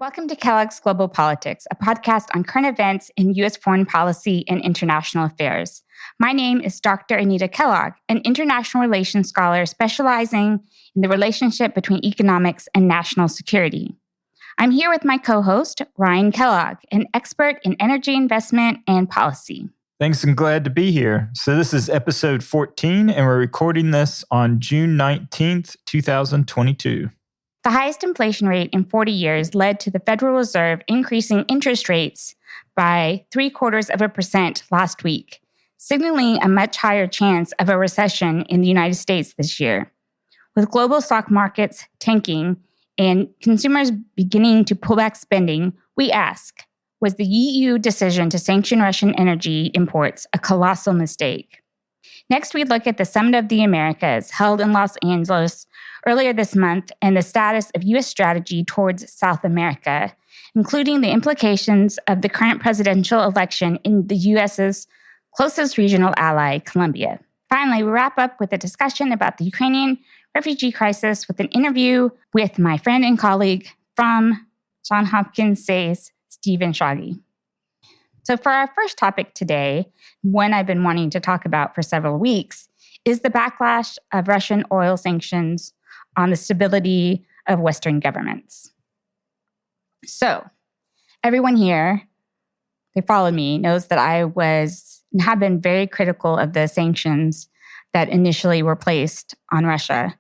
Welcome to Kellogg's Global Politics, a podcast on current events in U.S. foreign policy and international affairs. My name is Dr. Anita Kellogg, an international relations scholar specializing in the relationship between economics and national security. I'm here with my co-host, Ryan Kellogg, an expert in energy investment and policy. Thanks, and glad to be here. So this is episode 14, and we're recording this on June 19th, 2022. The highest inflation rate in 40 years led to the Federal Reserve increasing interest rates by 0.75% last week, signaling a much higher chance of a recession in the United States this year. With global stock markets tanking and consumers beginning to pull back spending, we ask, was the EU decision to sanction Russian energy imports a colossal mistake? Next, we look at the Summit of the Americas held in Los Angeles earlier this month and the status of U.S. strategy towards South America, including the implications of the current presidential election in the U.S.'s closest regional ally, Colombia. Finally, we wrap up with a discussion about the Ukrainian refugee crisis with an interview with my friend and colleague from Johns Hopkins SAYS, Stephen Schrage. So for our first topic today, one I've been wanting to talk about for several weeks, is the backlash of Russian oil sanctions on the stability of Western governments. So everyone here, they followed me, knows that I have been very critical of the sanctions that initially were placed on Russia,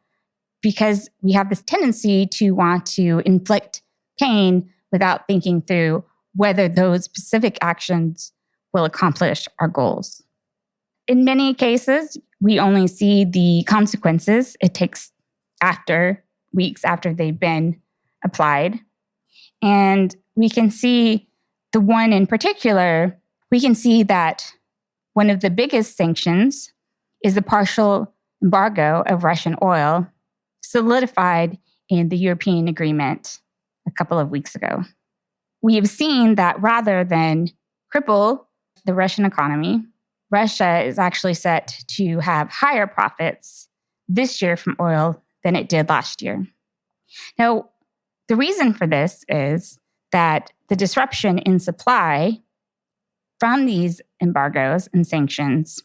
because we have this tendency to want to inflict pain without thinking through whether those specific actions will accomplish our goals. In many cases, we only see the consequences. It takes weeks after they've been applied. And we can see the one in particular, we can see that one of the biggest sanctions is the partial embargo of Russian oil, solidified in the European agreement a couple of weeks ago. We have seen that rather than cripple the Russian economy, Russia is actually set to have higher profits this year from oil than it did last year. Now, the reason for this is that the disruption in supply from these embargoes and sanctions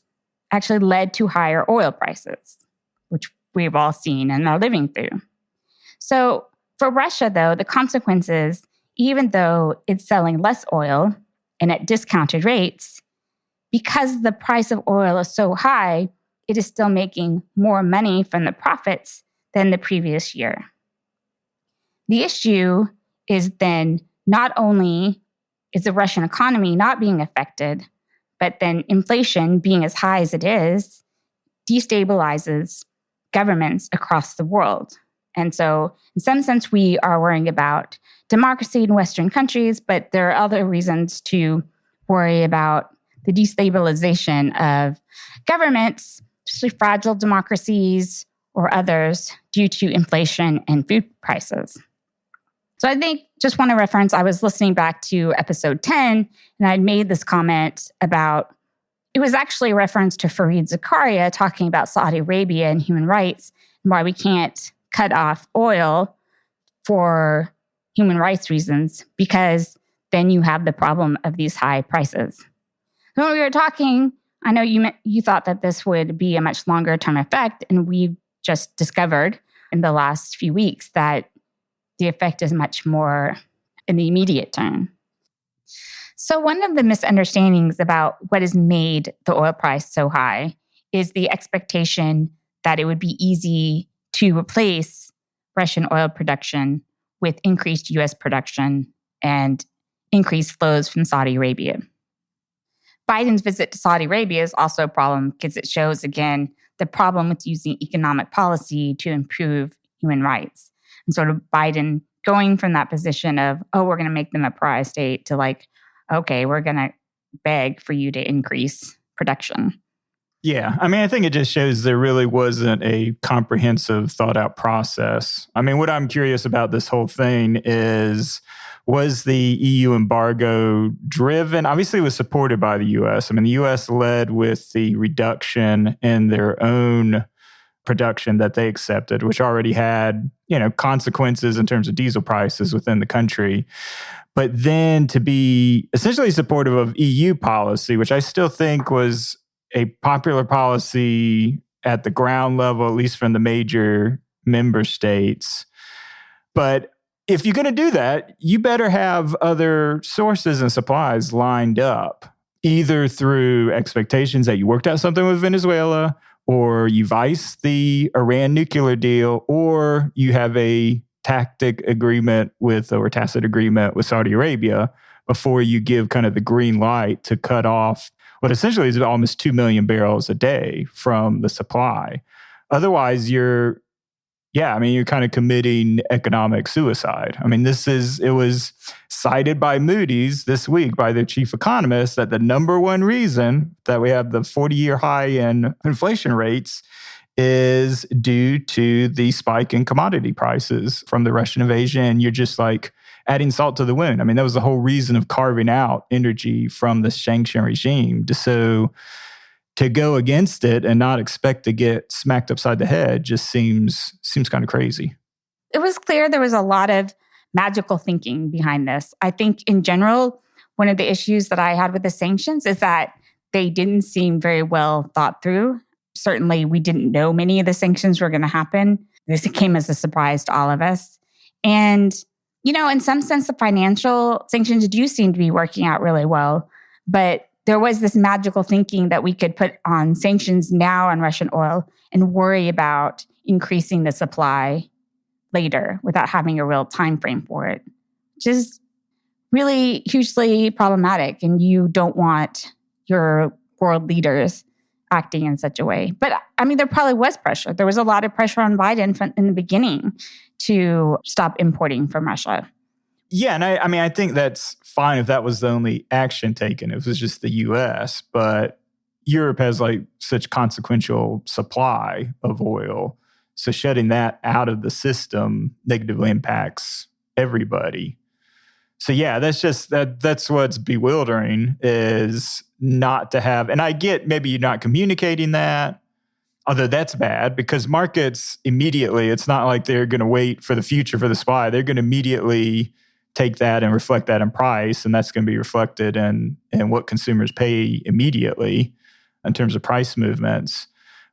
actually led to higher oil prices, which we've all seen and are living through. So for Russia, though, the consequences, even though it's selling less oil and at discounted rates, because the price of oil is so high, it is still making more money from the profits than the previous year. The issue is then not only is the Russian economy not being affected, but then inflation, being as high as it is, destabilizes governments across the world. And so in some sense, we are worrying about democracy in Western countries, but there are other reasons to worry about the destabilization of governments, especially fragile democracies or others, due to inflation and food prices. So I think, just want to reference, I was listening back to episode 10, and I'd made this comment about, it was actually a reference to Fareed Zakaria talking about Saudi Arabia and human rights, and why we can't cut off oil for human rights reasons, because then you have the problem of these high prices. When we were talking, I know you thought that this would be a much longer term effect, and we've just discovered in the last few weeks that the effect is much more in the immediate term. So one of the misunderstandings about what has made the oil price so high is the expectation that it would be easy to replace Russian oil production with increased U.S. production and increased flows from Saudi Arabia. Biden's visit to Saudi Arabia is also a problem because it shows, again, the problem with using economic policy to improve human rights. And sort of Biden going from that position of, we're going to make them a pariah state, to okay, we're going to beg for you to increase production. Yeah, I think it just shows there really wasn't a comprehensive, thought-out process. What I'm curious about this whole thing is, was the EU embargo driven? Obviously, it was supported by the U.S. The U.S. led with the reduction in their own production that they accepted, which already had, consequences in terms of diesel prices within the country. But then to be essentially supportive of EU policy, which I still think was a popular policy at the ground level, at least from the major member states. But if you're going to do that, you better have other sources and supplies lined up, either through expectations that you worked out something with Venezuela, or you've iced the Iran nuclear deal, or you have a tacit agreement with Saudi Arabia before you give kind of the green light to cut off what essentially is almost 2 million barrels a day from the supply. Otherwise, you're kind of committing economic suicide. I mean, it was cited by Moody's this week by their chief economist that the number one reason that we have the 40-year high in inflation rates is due to the spike in commodity prices from the Russian invasion. And you're just like adding salt to the wound. I mean, that was the whole reason of carving out energy from the sanction regime. To go against it and not expect to get smacked upside the head just seems kind of crazy. It was clear there was a lot of magical thinking behind this. I think in general, one of the issues that I had with the sanctions is that they didn't seem very well thought through. Certainly, we didn't know many of the sanctions were going to happen. This came as a surprise to all of us. And, in some sense, the financial sanctions do seem to be working out really well. But there was this magical thinking that we could put on sanctions now on Russian oil and worry about increasing the supply later without having a real time frame for it, which is really hugely problematic. And you don't want your world leaders acting in such a way. But I mean, there probably was pressure. There was a lot of pressure on Biden in the beginning to stop importing from Russia. Yeah, and I think that's fine if that was the only action taken. If it was just the U.S., but Europe has like such consequential supply of oil. So shutting that out of the system negatively impacts everybody. So yeah, that's what's bewildering is not to have, and I get maybe you're not communicating that, although that's bad because markets immediately, it's not like they're going to wait for the future for the supply. They're going to immediately take that and reflect that in price, and that's going to be reflected in what consumers pay immediately in terms of price movements.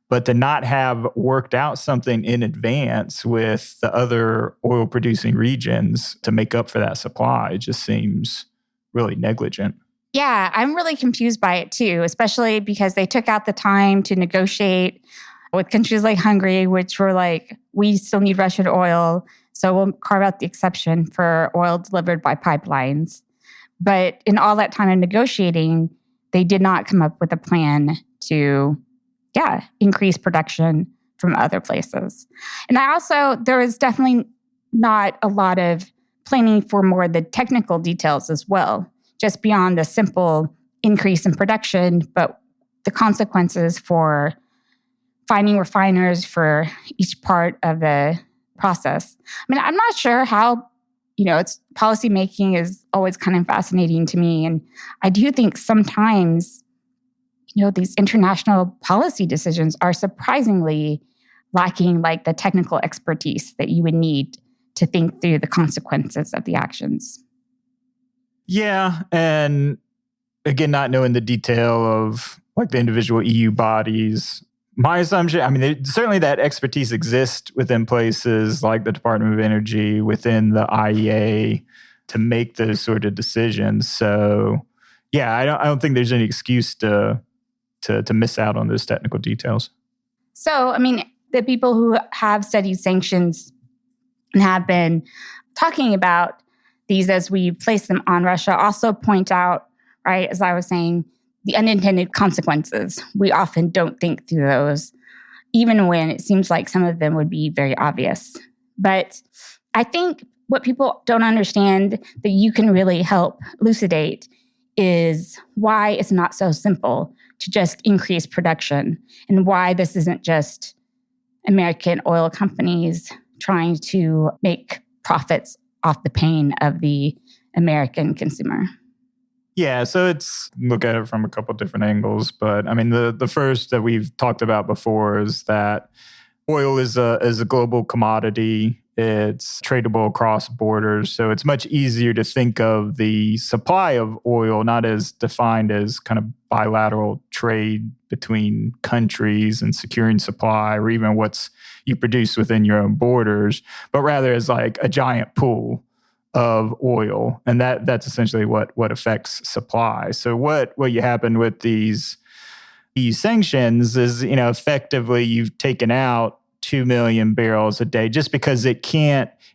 But to not have worked out something in advance with the other oil-producing regions to make up for that supply just seems really negligent. Yeah, I'm really confused by it too, especially because they took out the time to negotiate with countries like Hungary, which were like, we still need Russian oil, so we'll carve out the exception for oil delivered by pipelines. But in all that time of negotiating, they did not come up with a plan to, increase production from other places. And there was definitely not a lot of planning for more of the technical details as well, just beyond the simple increase in production, but the consequences for finding refiners for each part of the process. I mean, I'm not sure how, it's policymaking is always kind of fascinating to me. And I do think sometimes, these international policy decisions are surprisingly lacking like the technical expertise that you would need to think through the consequences of the actions. Yeah. And again, not knowing the detail of like the individual EU bodies. My assumption, certainly that expertise exists within places like the Department of Energy, within the IEA to make those sort of decisions. So, yeah, I don't think there's any excuse to miss out on those technical details. So, the people who have studied sanctions and have been talking about these as we place them on Russia also point out, right, as I was saying, the unintended consequences. We often don't think through those, even when it seems like some of them would be very obvious. But I think what people don't understand that you can really help elucidate is why it's not so simple to just increase production and why this isn't just American oil companies trying to make profits off the pain of the American consumer. Yeah, so it's look at it from a couple different angles. But the first that we've talked about before is that Oil is a global commodity. It's tradable across borders. So it's much easier to think of the supply of oil not as defined as kind of bilateral trade between countries and securing supply, or even what's you produce within your own borders, but rather as like a giant pool of oil. And that's essentially what affects supply. So what you happen with these EU sanctions is, effectively you've taken out 2 million barrels a day just because it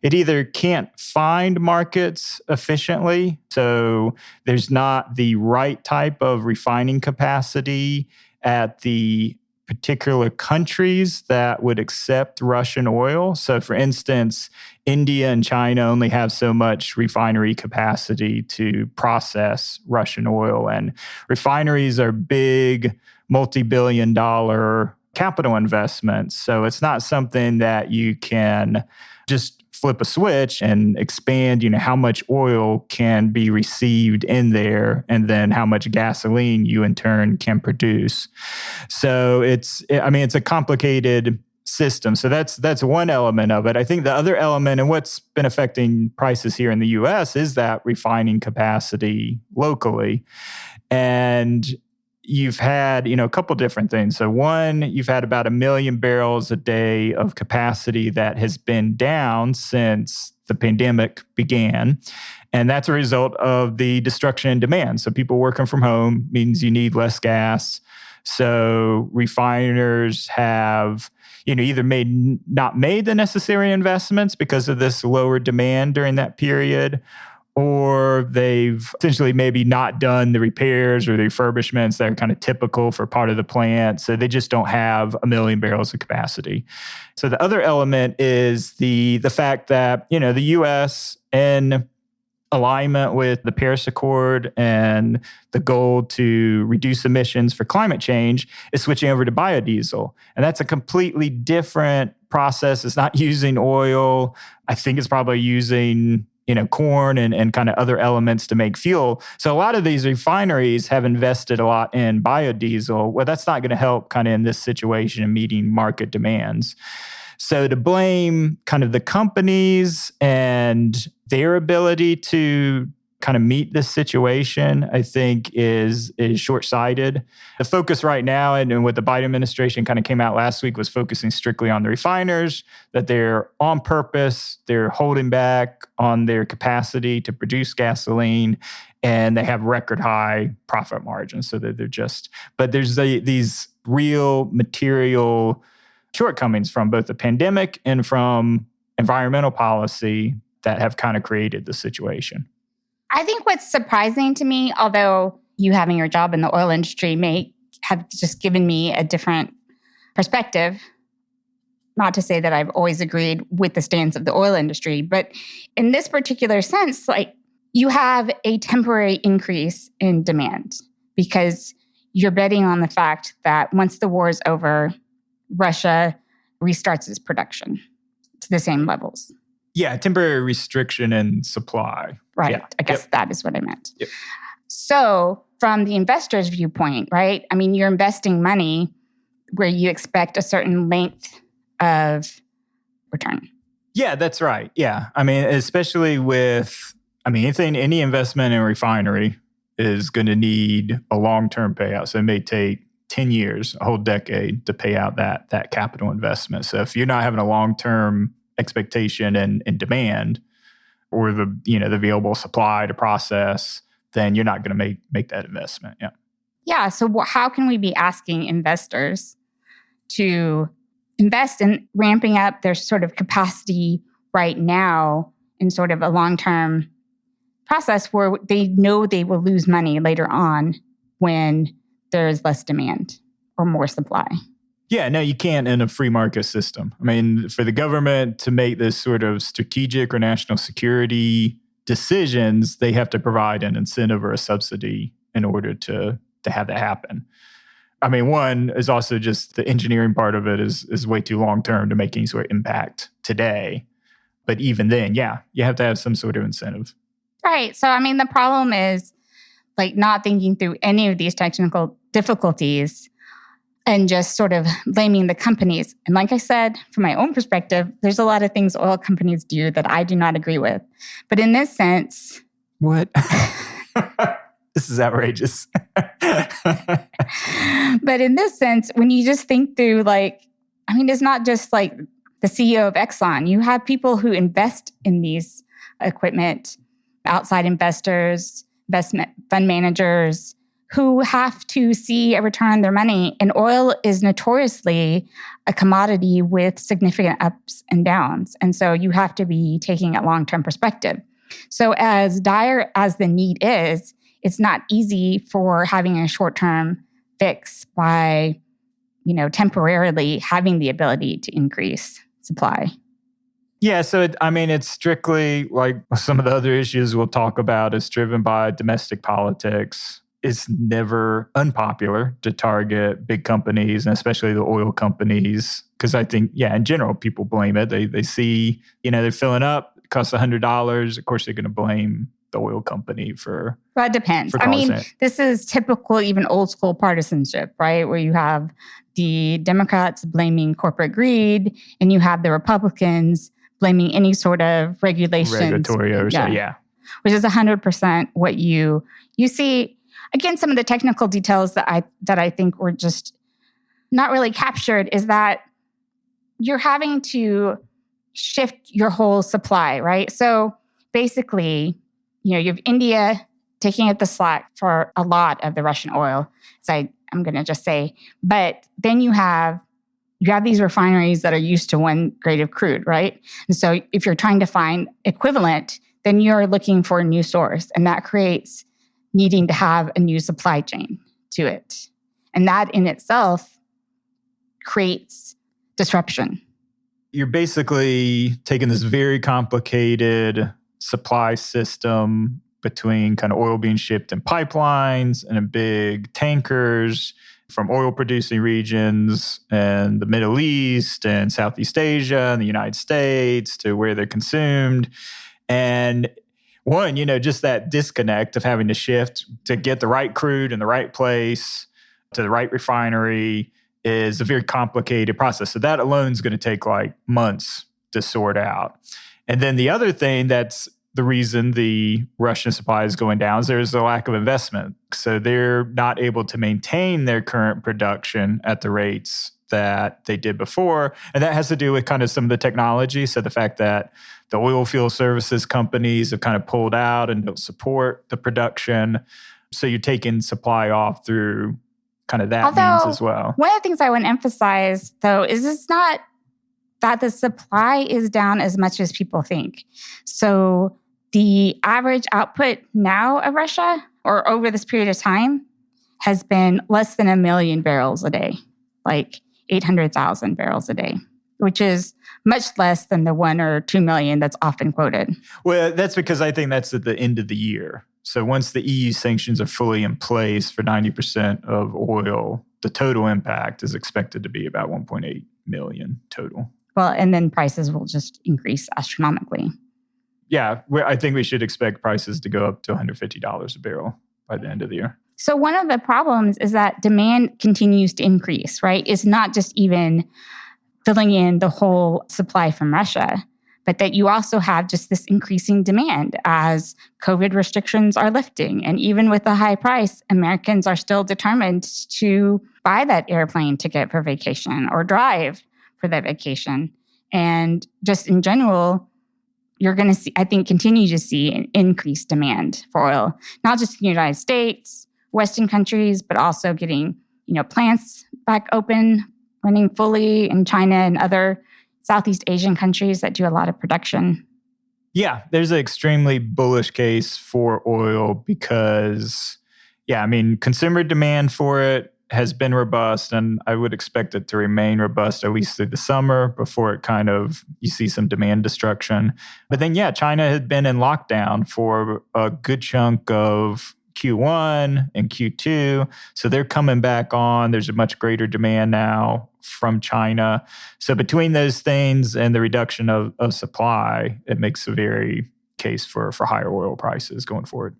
either can't find markets efficiently. So there's not the right type of refining capacity at the particular countries that would accept Russian oil. So for instance, India and China only have so much refinery capacity to process Russian oil. And refineries are big, multi-billion-dollar capital investments. So it's not something that you can just flip a switch and expand, how much oil can be received in there and then how much gasoline you in turn can produce. So it's a complicated system. So that's one element of it. I think the other element, and what's been affecting prices here in the US, is that refining capacity locally. And you've had, a couple different things. So one, you've had about 1 million barrels a day of capacity that has been down since the pandemic began. And that's a result of the destruction in demand. So people working from home means you need less gas. So refiners have, either not made the necessary investments because of this lower demand during that period, or they've essentially maybe not done the repairs or the refurbishments that are kind of typical for part of the plant. So they just don't have 1 million barrels of capacity. So the other element is the fact that, the U.S. in alignment with the Paris Accord and the goal to reduce emissions for climate change is switching over to biodiesel. And that's a completely different process. It's not using oil. I think it's probably using corn and kind of other elements to make fuel. So a lot of these refineries have invested a lot in biodiesel. Well, that's not going to help kind of in this situation in meeting market demands. So to blame kind of the companies and their ability to kind of meet this situation, I think is short-sighted. The focus right now, and what the Biden administration kind of came out last week, was focusing strictly on the refiners, that they're on purpose, they're holding back on their capacity to produce gasoline, and they have record high profit margins. So that but there's these real material shortcomings from both the pandemic and from environmental policy that have kind of created the situation. I think what's surprising to me, although you having your job in the oil industry may have just given me a different perspective, not to say that I've always agreed with the stance of the oil industry, but in this particular sense, like you have a temporary increase in demand because you're betting on the fact that once the war is over, Russia restarts its production to the same levels. Yeah, temporary restriction in supply. Right. Yeah. I guess that is what I meant. Yep. So from the investor's viewpoint, right? I mean, you're investing money where you expect a certain length of return. Yeah, that's right. Yeah. I mean, especially with, any investment in a refinery is going to need a long-term payout. So it may take 10 years, a whole decade to pay out that capital investment. So if you're not having a long-term expectation and demand or the available supply to process, then you're not going to make that investment. Yeah. Yeah. So how can we be asking investors to invest in ramping up their sort of capacity right now in sort of a long-term process where they know they will lose money later on when there is less demand or more supply? Yeah, no, you can't in a free market system. I mean, for the government to make this sort of strategic or national security decisions, they have to provide an incentive or a subsidy in order to have that happen. I mean, one is also just the engineering part of it is way too long term to make any sort of impact today. But even then, yeah, you have to have some sort of incentive. Right. So, I mean, the problem is like not thinking through any of these technical difficulties. and just sort of blaming the companies. And like I said, from my own perspective, there's a lot of things oil companies do that I do not agree with. But in this sense... What? This is outrageous. But in this sense, when you just think through, it's not just like the CEO of Exxon. You have people who invest in these equipment, outside investors, investment fund managers, who have to see a return on their money. And oil is notoriously a commodity with significant ups and downs. And so you have to be taking a long-term perspective. So as dire as the need is, it's not easy for having a short-term fix by, temporarily having the ability to increase supply. Yeah, so it's strictly like some of the other issues we'll talk about is driven by domestic politics. It's never unpopular to target big companies, and especially the oil companies, because I think, in general, people blame it. They see, they're filling up, it costs $100. Of course, they're going to blame the oil company for... Well, it depends. This is typical, even old school partisanship, right? Where you have the Democrats blaming corporate greed, and you have the Republicans blaming any sort of regulations. Regulatory oversight, yeah. Which is 100% what you see. Again, some of the technical details that I think were just not really captured is that you're having to shift your whole supply, right? So basically, you have India taking up the slack for a lot of the Russian oil. So I'm going to just say, but then you have these refineries that are used to one grade of crude, right? And so if you're trying to find equivalent, then you're looking for a new source, and that creates needing to have a new supply chain to it. And that in itself creates disruption. You're basically taking this very complicated supply system between kind of oil being shipped in pipelines and in big tankers from oil-producing regions and the Middle East and Southeast Asia and the United States to where they're consumed. And one, just that disconnect of having to shift to get the right crude in the right place to the right refinery is a very complicated process. So that alone is going to take months to sort out. And then the other thing that's the reason the Russian supply is going down is there's a lack of investment. So they're not able to maintain their current production at the rates that they did before. And that has to do with kind of some of the technology. So the fact that the oil field services companies have kind of pulled out and don't support the production. So you're taking supply off through kind of that means as well. One of the things I want to emphasize, though, is it's not that the supply is down as much as people think. So the average output now of Russia, or over this period of time, has been less than 1 million barrels a day, 800,000 barrels a day, which is much less than the 1 or 2 million that's often quoted. Well, that's because I think that's at the end of the year. So once the EU sanctions are fully in place for 90% of oil, the total impact is expected to be about 1.8 million total. Well, and then prices will just increase astronomically. Yeah, I think we should expect prices to go up to $150 a barrel by the end of the year. So one of the problems is that demand continues to increase, right? It's not just even filling in the whole supply from Russia, but that you also have just this increasing demand as COVID restrictions are lifting. And even with the high price, Americans are still determined to buy that airplane ticket for vacation or drive for that vacation. And just in general, you're going to see, I think, continue to see an increased demand for oil, not just in the United States, Western countries, but also getting, plants back open, running fully in China and other Southeast Asian countries that do a lot of production. Yeah, there's an extremely bullish case for oil because, consumer demand for it has been robust, and I would expect it to remain robust at least through the summer before it you see some demand destruction. But then, China had been in lockdown for a good chunk of Q1 and Q2. So they're coming back on. There's a much greater demand now from China. So between those things and the reduction of supply, it makes a very case for higher oil prices going forward.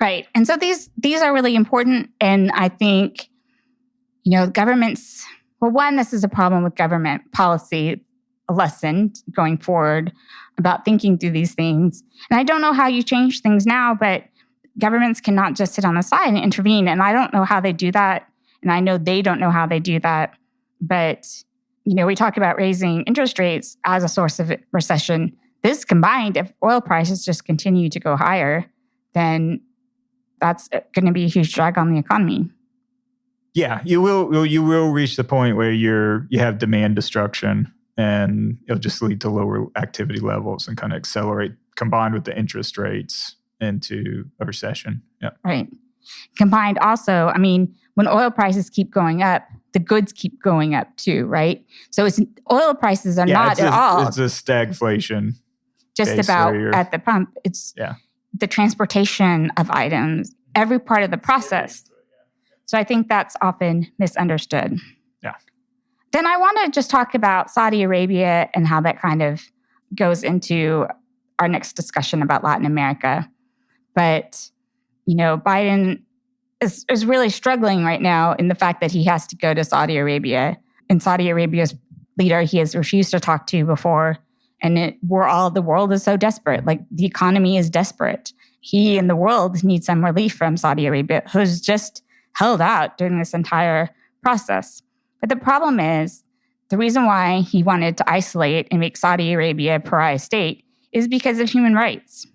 Right. And so these are really important. And I think, Governments, well, one, this is a problem with government policy, a lesson going forward about thinking through these things. And I don't know how you change things now, but governments cannot just sit on the side and intervene. And I don't know how they do that. And I know they don't know how they do that. But, we talk about raising interest rates as a source of recession. This combined, if oil prices just continue to go higher, then that's going to be a huge drag on the economy. Yeah, you will reach the point where you have demand destruction, and it'll just lead to lower activity levels and kind of accelerate, combined with the interest rates, into a recession. Yeah. Right. Combined also, when oil prices keep going up, the goods keep going up too, right? So oil prices are not at all. It's a stagflation. Just about at the pump. It's the transportation of items, every part of the process. So I think that's often misunderstood. Yeah. Then I want to just talk about Saudi Arabia and how that kind of goes into our next discussion about Latin America. But, Biden is really struggling right now in the fact that he has to go to Saudi Arabia. And Saudi Arabia's leader he has refused to talk to before. And the world is so desperate. Like, the economy is desperate. He and the world need some relief from Saudi Arabia, who's just held out during this entire process. But the problem is, the reason why he wanted to isolate and make Saudi Arabia a pariah state is because of human rights.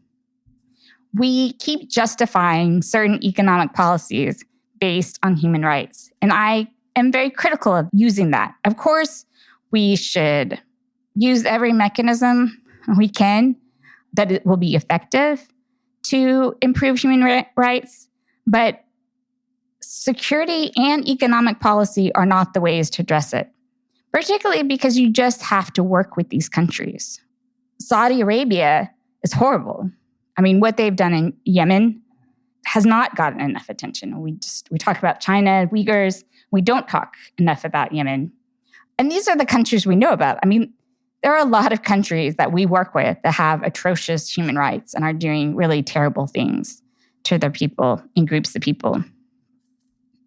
We keep justifying certain economic policies based on human rights. And I am very critical of using that. Of course, we should use every mechanism we can that it will be effective to improve human rights. But security and economic policy are not the ways to address it, particularly because you just have to work with these countries. Saudi Arabia is horrible. What they've done in Yemen has not gotten enough attention. We talk about China, Uyghurs. We don't talk enough about Yemen. And these are the countries we know about. There are a lot of countries that we work with that have atrocious human rights and are doing really terrible things to their people and groups of people.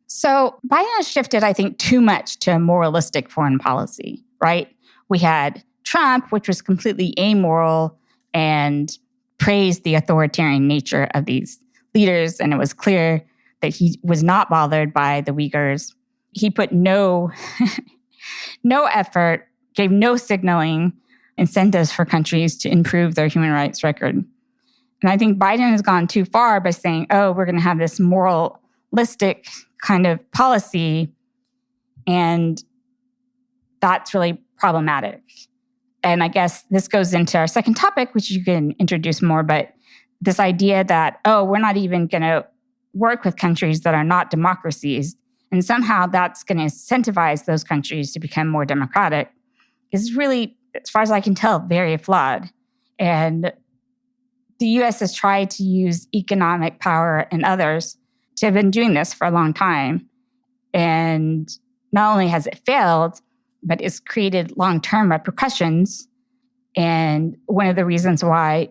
So Biden has shifted, I think, too much to a moralistic foreign policy, right? We had Trump, which was completely amoral and praised the authoritarian nature of these leaders. And it was clear that he was not bothered by the Uyghurs. He put no effort, gave no signaling incentives for countries to improve their human rights record. And I think Biden has gone too far by saying, we're going to have this moralistic kind of policy, and that's really problematic. And I guess this goes into our second topic, which you can introduce more, but this idea that, we're not even going to work with countries that are not democracies, and somehow that's going to incentivize those countries to become more democratic, is really, as far as I can tell, very flawed. And the U.S. has tried to use economic power and others to have been doing this for a long time. And not only has it failed, but it's created long-term repercussions. And one of the reasons why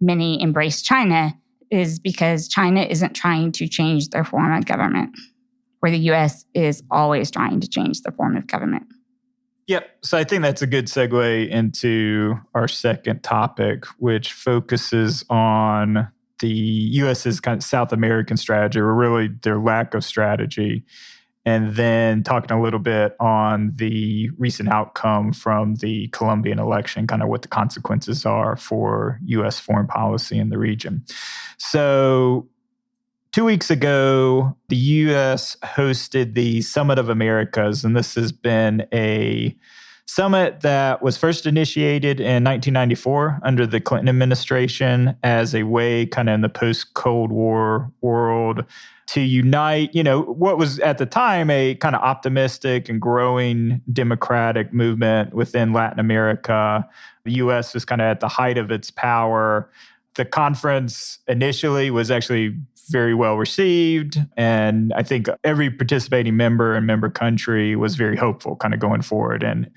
many embrace China is because China isn't trying to change their form of government, where the U.S. is always trying to change the form of government. Yep. So I think that's a good segue into our second topic, which focuses on the U.S.'s kind of South American strategy, or really their lack of strategy. And then talking a little bit on the recent outcome from the Colombian election, kind of what the consequences are for U.S. foreign policy in the region. So 2 weeks ago, the U.S. hosted the Summit of Americas, and this has been a summit that was first initiated in 1994 under the Clinton administration as a way kind of in the post-Cold War world to unite, what was at the time a kind of optimistic and growing democratic movement within Latin America. The U.S. was kind of at the height of its power. The conference initially was actually very well received. And I think every participating member and member country was very hopeful kind of going forward. And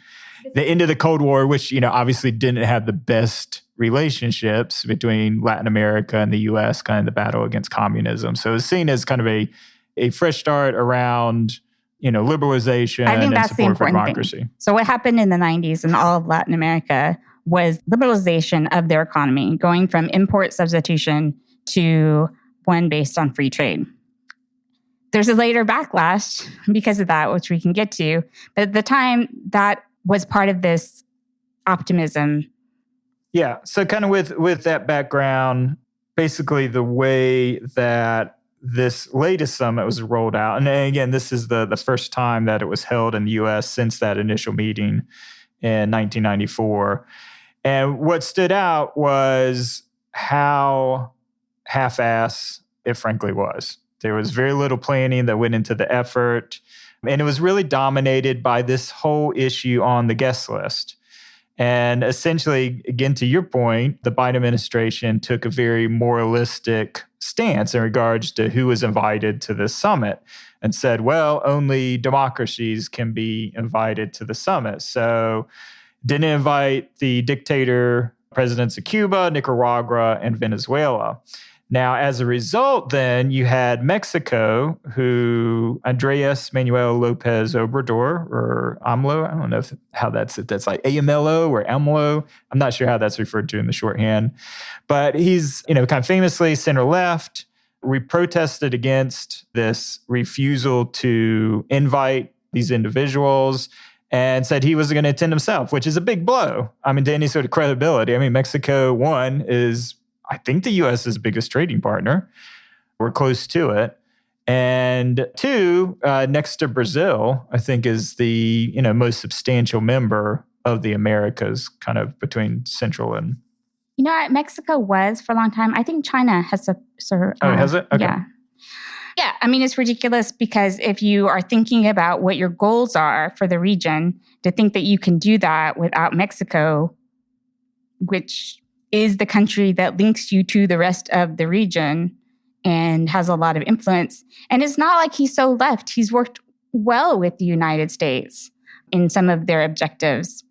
the end of the Cold War, which, obviously didn't have the best relationships between Latin America and the U.S., kind of the battle against communism. So it was seen as kind of a fresh start around liberalization I think and that's the support for important democracy. thing. So what happened in the 90s in all of Latin America was liberalization of their economy, going from import substitution to one based on free trade. There's a later backlash because of that, which we can get to. But at the time, that was part of this optimism. Yeah. So kind of with that background, basically the way that this latest summit was rolled out, and again, this is the first time that it was held in the U.S. since that initial meeting in 1994. And what stood out was how half-ass it frankly was. There was very little planning that went into the effort. And it was really dominated by this whole issue on the guest list. And essentially, again, to your point, the Biden administration took a very moralistic stance in regards to who was invited to this summit and said, well, only democracies can be invited to the summit. So didn't invite the dictator presidents of Cuba, Nicaragua, and Venezuela. Now, as a result, then you had Mexico, who Andres Manuel Lopez Obrador, or AMLO, I don't know how that's like AMLO or AMLO. I'm not sure how that's referred to in the shorthand. But he's, kind of famously center left. We protested against this refusal to invite these individuals and said he was going to attend himself, which is a big blow. I mean, to any sort of credibility. I mean, Mexico, one, is I think the U.S.'s biggest trading partner. We're close to it. And two, next to Brazil, I think is the most substantial member of the Americas, kind of between Central and... Mexico was for a long time. I think China has a... has it? Okay. Yeah. Yeah, I mean, it's ridiculous because if you are thinking about what your goals are for the region, to think that you can do that without Mexico, which is the country that links you to the rest of the region and has a lot of influence. And it's not like he's so left. He's worked well with the United States in some of their objectives.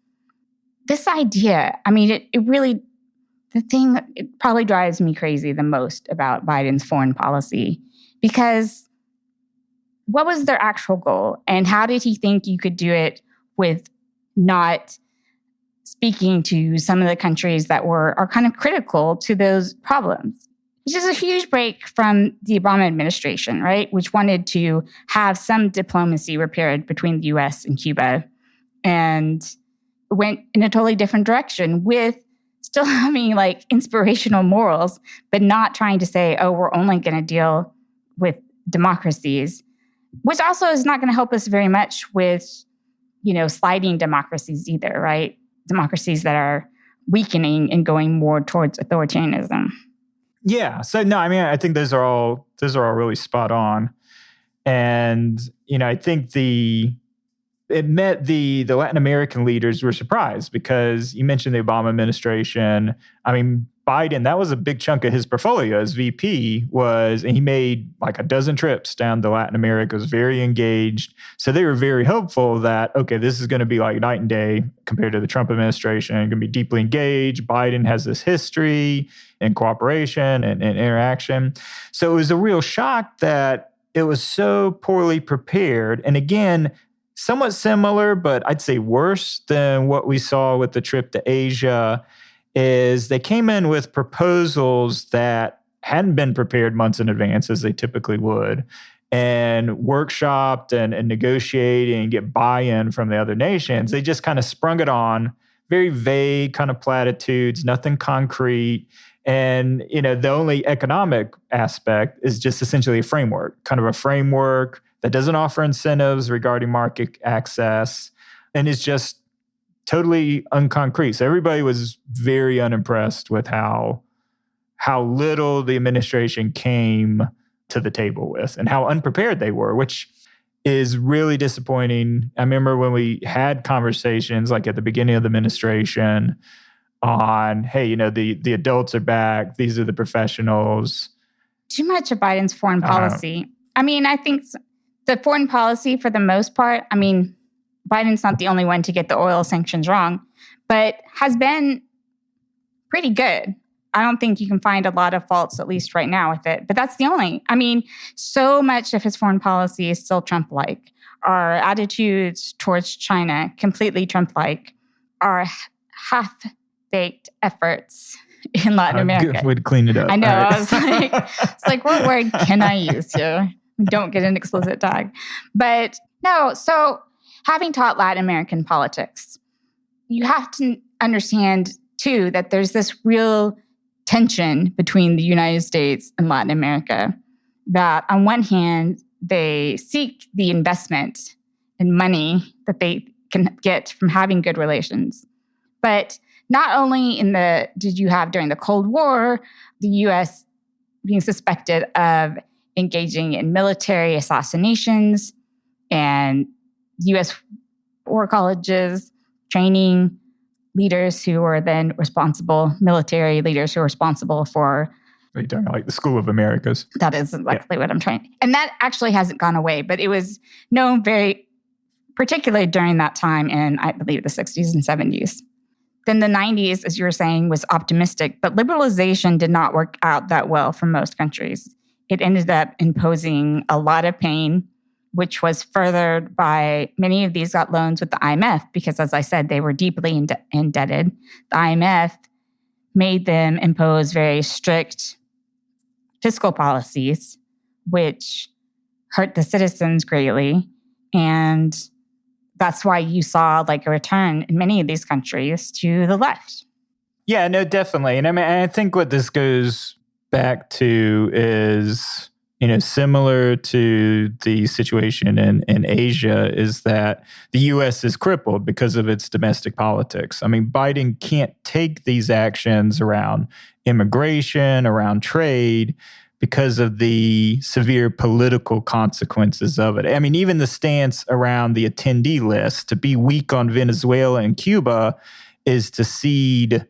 This idea, I mean, it probably drives me crazy the most about Biden's foreign policy, because what was their actual goal? And how did he think you could do it with not speaking to some of the countries that are kind of critical to those problems? Which is a huge break from the Obama administration, right? Which wanted to have some diplomacy repaired between the U.S. and Cuba, and went in a totally different direction with still having like inspirational morals, but not trying to say, oh, we're only going to deal with democracies, which also is not going to help us very much with, sliding democracies either, right? Democracies that are weakening and going more towards authoritarianism. Yeah. So no, I mean, I think those are all really spot on. And, I think the Latin American leaders were surprised because you mentioned the Obama administration. I mean, Biden, that was a big chunk of his portfolio as VP and he made like a dozen trips down to Latin America, was very engaged. So they were very hopeful that, okay, this is going to be like night and day compared to the Trump administration, going to be deeply engaged. Biden has this history and cooperation and interaction. So it was a real shock that it was so poorly prepared. And again, somewhat similar, but I'd say worse than what we saw with the trip to Asia, is they came in with proposals that hadn't been prepared months in advance as they typically would, and workshopped and negotiated and get buy-in from the other nations. They just kind of sprung it on, very vague kind of platitudes, nothing concrete. And, the only economic aspect is just essentially a framework that doesn't offer incentives regarding market access and is just totally unconcrete. So everybody was very unimpressed with how little the administration came to the table with and how unprepared they were, which is really disappointing. I remember when we had conversations like at the beginning of the administration on, hey, the adults are back. These are the professionals. Too much of Biden's foreign policy. I mean, I think the foreign policy for the most part, I mean, Biden's not the only one to get the oil sanctions wrong, but has been pretty good. I don't think you can find a lot of faults, at least right now, with it. But that's the only. I mean, so much of his foreign policy is still Trump-like. Our attitudes towards China, completely Trump-like. Our half-baked efforts in Latin America. Good way to clean it up. I know. Right. I was like, it's like, what word can I use here? Don't get an explicit tag. But no, so having taught Latin American politics, you have to understand, too, that there's this real tension between the United States and Latin America, that on one hand, they seek the investment and money that they can get from having good relations. But not only did you have during the Cold War, the U.S. being suspected of engaging in military assassinations and U.S. war colleges training leaders who were then military leaders who were responsible for... Are you talking like the School of Americas? That is exactly what I'm trying. And that actually hasn't gone away, but it was known very particularly during that time in, I believe, the 60s and 70s. Then the 90s, as you were saying, was optimistic, but liberalization did not work out that well for most countries. It ended up imposing a lot of pain, which was furthered by many of these got loans with the IMF because, as I said, they were deeply indebted. The IMF made them impose very strict fiscal policies, which hurt the citizens greatly. And that's why you saw like a return in many of these countries to the left. Yeah, no, definitely. And I mean, I think what this goes back to is, similar to the situation in Asia, is that the U.S. is crippled because of its domestic politics. I mean, Biden can't take these actions around immigration, around trade, because of the severe political consequences of it. I mean, even the stance around the attendee list to be weak on Venezuela and Cuba is to cede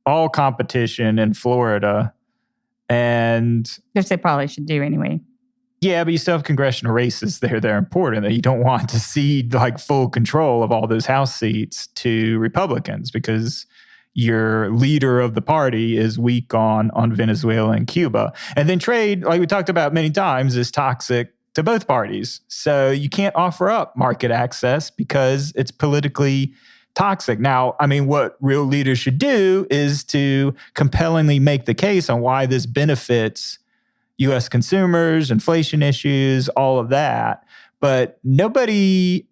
all competition in Florida. And which they probably should do anyway. Yeah, but you still have congressional races there that are important that you don't want to cede like full control of all those House seats to Republicans because your leader of the party is weak on Venezuela and Cuba. And then trade, like we talked about many times, is toxic to both parties. So you can't offer up market access because it's politically toxic. Now, I mean, what real leaders should do is to compellingly make the case on why this benefits U.S. consumers, inflation issues, all of that. But nobody,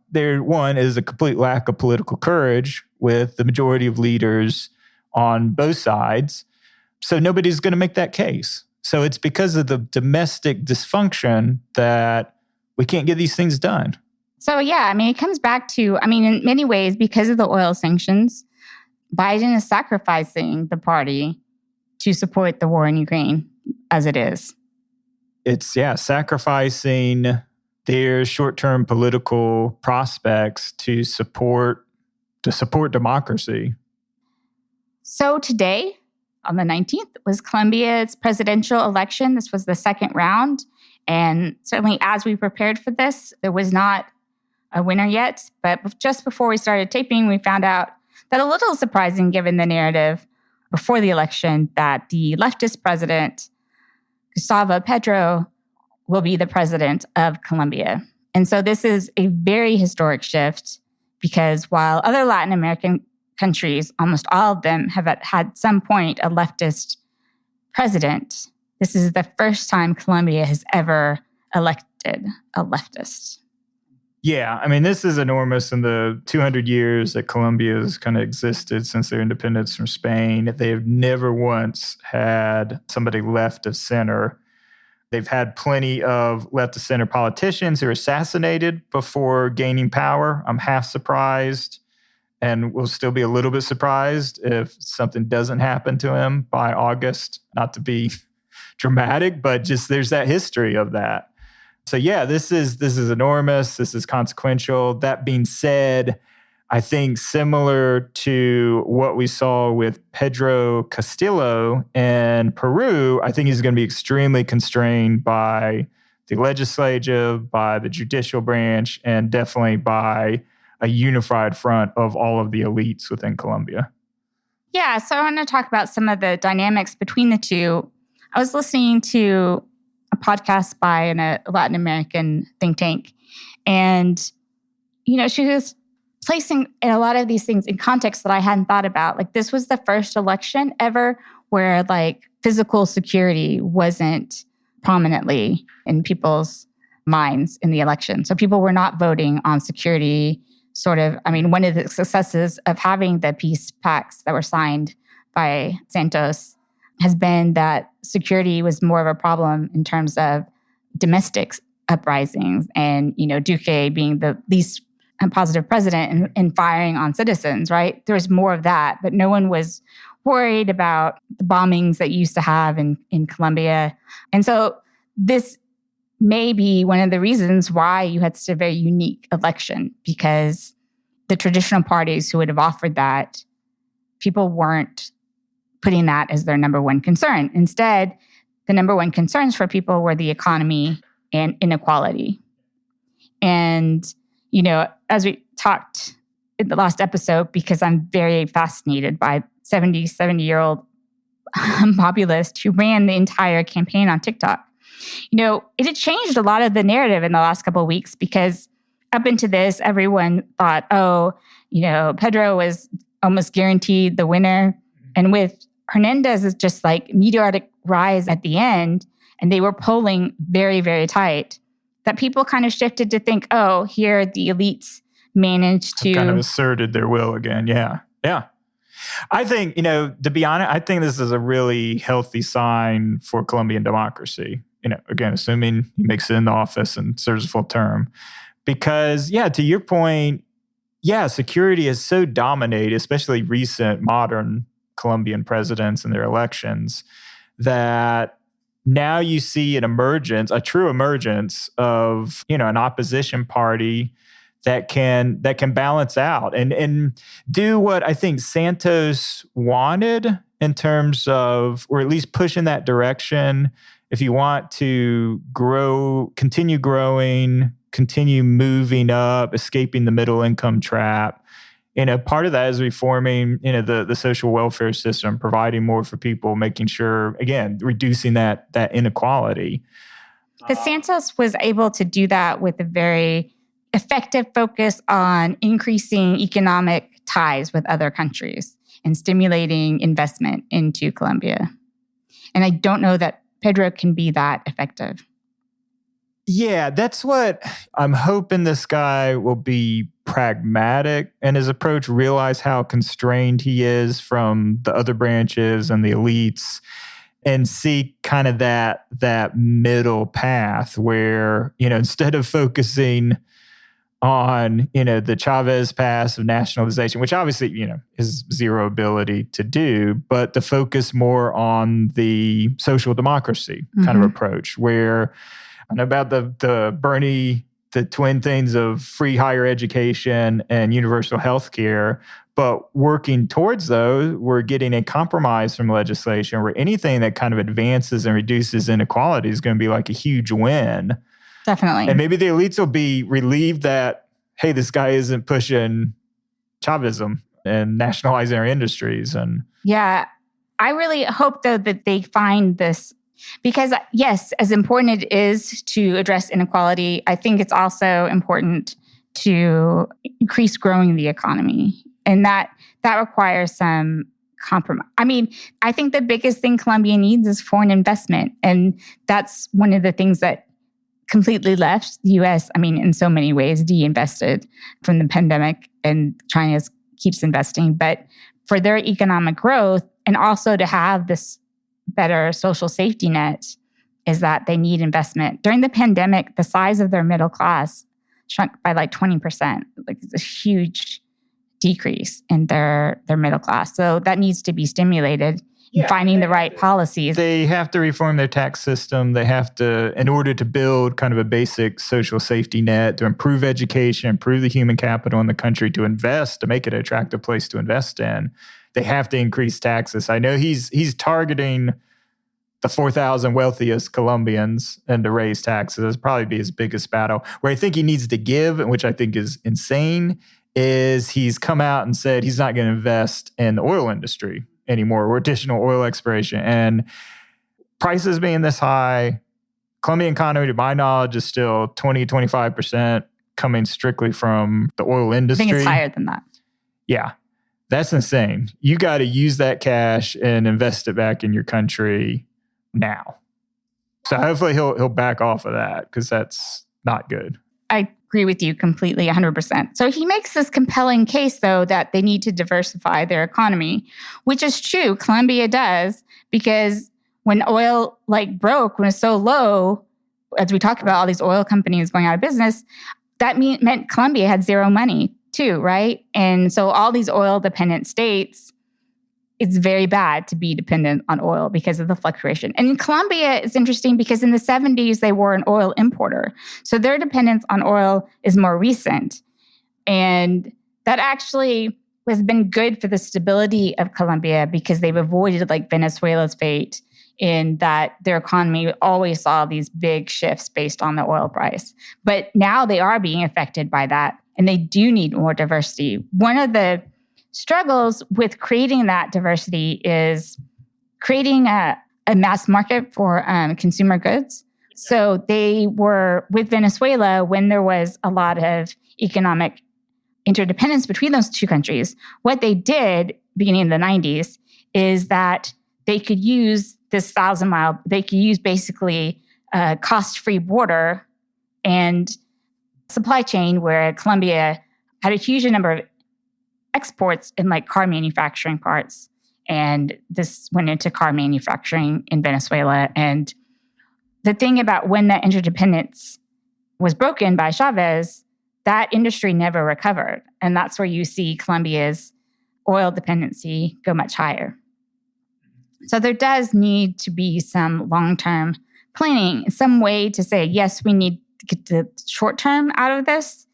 there one is a complete lack of political courage with the majority of leaders on both sides. So nobody's going to make that case. So it's because of the domestic dysfunction that we can't get these things done. So yeah, I mean, it comes back to, in many ways, because of the oil sanctions, Biden is sacrificing the party to support the war in Ukraine as it is. It's, sacrificing their short-term political prospects to support democracy. So today, on the 19th, was Colombia's presidential election. This was the second round. And certainly as we prepared for this, there was not a winner yet. But just before we started taping, we found out that a little surprising given the narrative before the election that the leftist president, Gustavo Petro, will be the president of Colombia. And so this is a very historic shift because while other Latin American countries, almost all of them, have at some point a leftist president, this is the first time Colombia has ever elected a leftist. Yeah, I mean, this is enormous. In the 200 years that Colombia has kind of existed since their independence from Spain, they have never once had somebody left of center. They've had plenty of left of center politicians who were assassinated before gaining power. I'm half surprised and will still be a little bit surprised if something doesn't happen to him by August. Not to be dramatic, but just there's that history of that. So yeah, this is enormous. This is consequential. That being said, I think similar to what we saw with Pedro Castillo in Peru, I think he's going to be extremely constrained by the legislative, by the judicial branch, and definitely by a unified front of all of the elites within Colombia. Yeah, so I want to talk about some of the dynamics between the two. I was listening to a podcast by a Latin American think tank, and she was placing a lot of these things in context that I hadn't thought about. Like, this was the first election ever where like physical security wasn't prominently in people's minds in the election. So people were not voting on security. One of the successes of having the peace pacts that were signed by Santos has been that security was more of a problem in terms of domestic uprisings and, Duque being the least positive president and firing on citizens, right? There was more of that, but no one was worried about the bombings that you used to have in Colombia. And so this may be one of the reasons why you had such a very unique election, because the traditional parties who would have offered that, people weren't putting that as their number one concern. Instead, the number one concerns for people were the economy and inequality. And, as we talked in the last episode, because I'm very fascinated by 70-year-old populist who ran the entire campaign on TikTok. It had changed a lot of the narrative in the last couple of weeks, because up into this, everyone thought, Pedro was almost guaranteed the winner. And with Hernandez's just like meteoric rise at the end, and they were polling very, very tight, that people kind of shifted to think, here the elites managed to kind of asserted their will again. Yeah. Yeah. I think, to be honest, I think this is a really healthy sign for Colombian democracy. Again, assuming he makes it in the office and serves a full term. Because, to your point, security is so dominated, especially recent modern Colombian presidents and their elections, that now you see a true emergence of, an opposition party that can balance out and do what I think Santos wanted in terms of, or at least push in that direction. If you want to grow, continue growing, continue moving up, escaping the middle income trap, part of that is reforming, the social welfare system, providing more for people, making sure, again, reducing that inequality. Because Santos was able to do that with a very effective focus on increasing economic ties with other countries and stimulating investment into Colombia. And I don't know that Pedro can be that effective. Yeah, that's what I'm hoping. This guy will be pragmatic in his approach, realize how constrained he is from the other branches and the elites, and see kind of that middle path where, instead of focusing on, the Chavez path of nationalization, which obviously, is zero ability to do, but to focus more on the social democracy kind of approach, where I know about the Bernie, the twin things of free higher education and universal health care, but working towards those, we're getting a compromise from legislation where anything that kind of advances and reduces inequality is going to be like a huge win. Definitely. And maybe the elites will be relieved that, hey, this guy isn't pushing Chavism and nationalizing our industries. And yeah, I really hope, though, that they find this. Because, yes, as important it is to address inequality, I think it's also important to increase growing the economy. And that requires some compromise. I think the biggest thing Colombia needs is foreign investment. And that's one of the things that completely left the U.S., in so many ways, de-invested from the pandemic, and China keeps investing. But for their economic growth, and also to have this better social safety net, is that they need investment. During the pandemic, the size of their middle class shrunk by like 20%. Like, it's a huge decrease in their middle class. So that needs to be stimulated. Finding the right policies. They have to reform their tax system. They have to, in order to build kind of a basic social safety net, to improve education, improve the human capital in the country, to invest, to make it an attractive place to invest in, they have to increase taxes. I know he's targeting the 4,000 wealthiest Colombians and to raise taxes. That'll probably be his biggest battle. Where I think he needs to give, which I think is insane, is he's come out and said he's not going to invest in the oil industry anymore or additional oil exploration. And prices being this high, Colombian economy, to my knowledge, is still 20, 25% coming strictly from the oil industry. I think it's higher than that. Yeah, that's insane. You got to use that cash and invest it back in your country now. So hopefully he'll back off of that because that's not good. I agree with you completely, 100%. So he makes this compelling case, though, that they need to diversify their economy, which is true. Colombia does, because when oil broke, when it's so low, as we talk about all these oil companies going out of business, that meant Colombia had zero money too, right? And so all these oil-dependent states, it's very bad to be dependent on oil because of the fluctuation. And in Colombia, it's interesting because in the 70s, they were an oil importer. So their dependence on oil is more recent. And that actually has been good for the stability of Colombia because they've avoided Venezuela's fate in that their economy always saw these big shifts based on the oil price. But now they are being affected by that, and they do need more diversity. One of the struggles with creating that diversity is creating a mass market for consumer goods. So they were, with Venezuela, when there was a lot of economic interdependence between those two countries, what they did beginning in the 90s is that they could use this 1,000-mile, they could use basically a cost-free border and supply chain where Colombia had a huge number of exports in car manufacturing parts. And this went into car manufacturing in Venezuela. And the thing about when that interdependence was broken by Chavez, that industry never recovered. And that's where you see Colombia's oil dependency go much higher. So there does need to be some long-term planning, some way to say, yes, we need to get the short term out of this,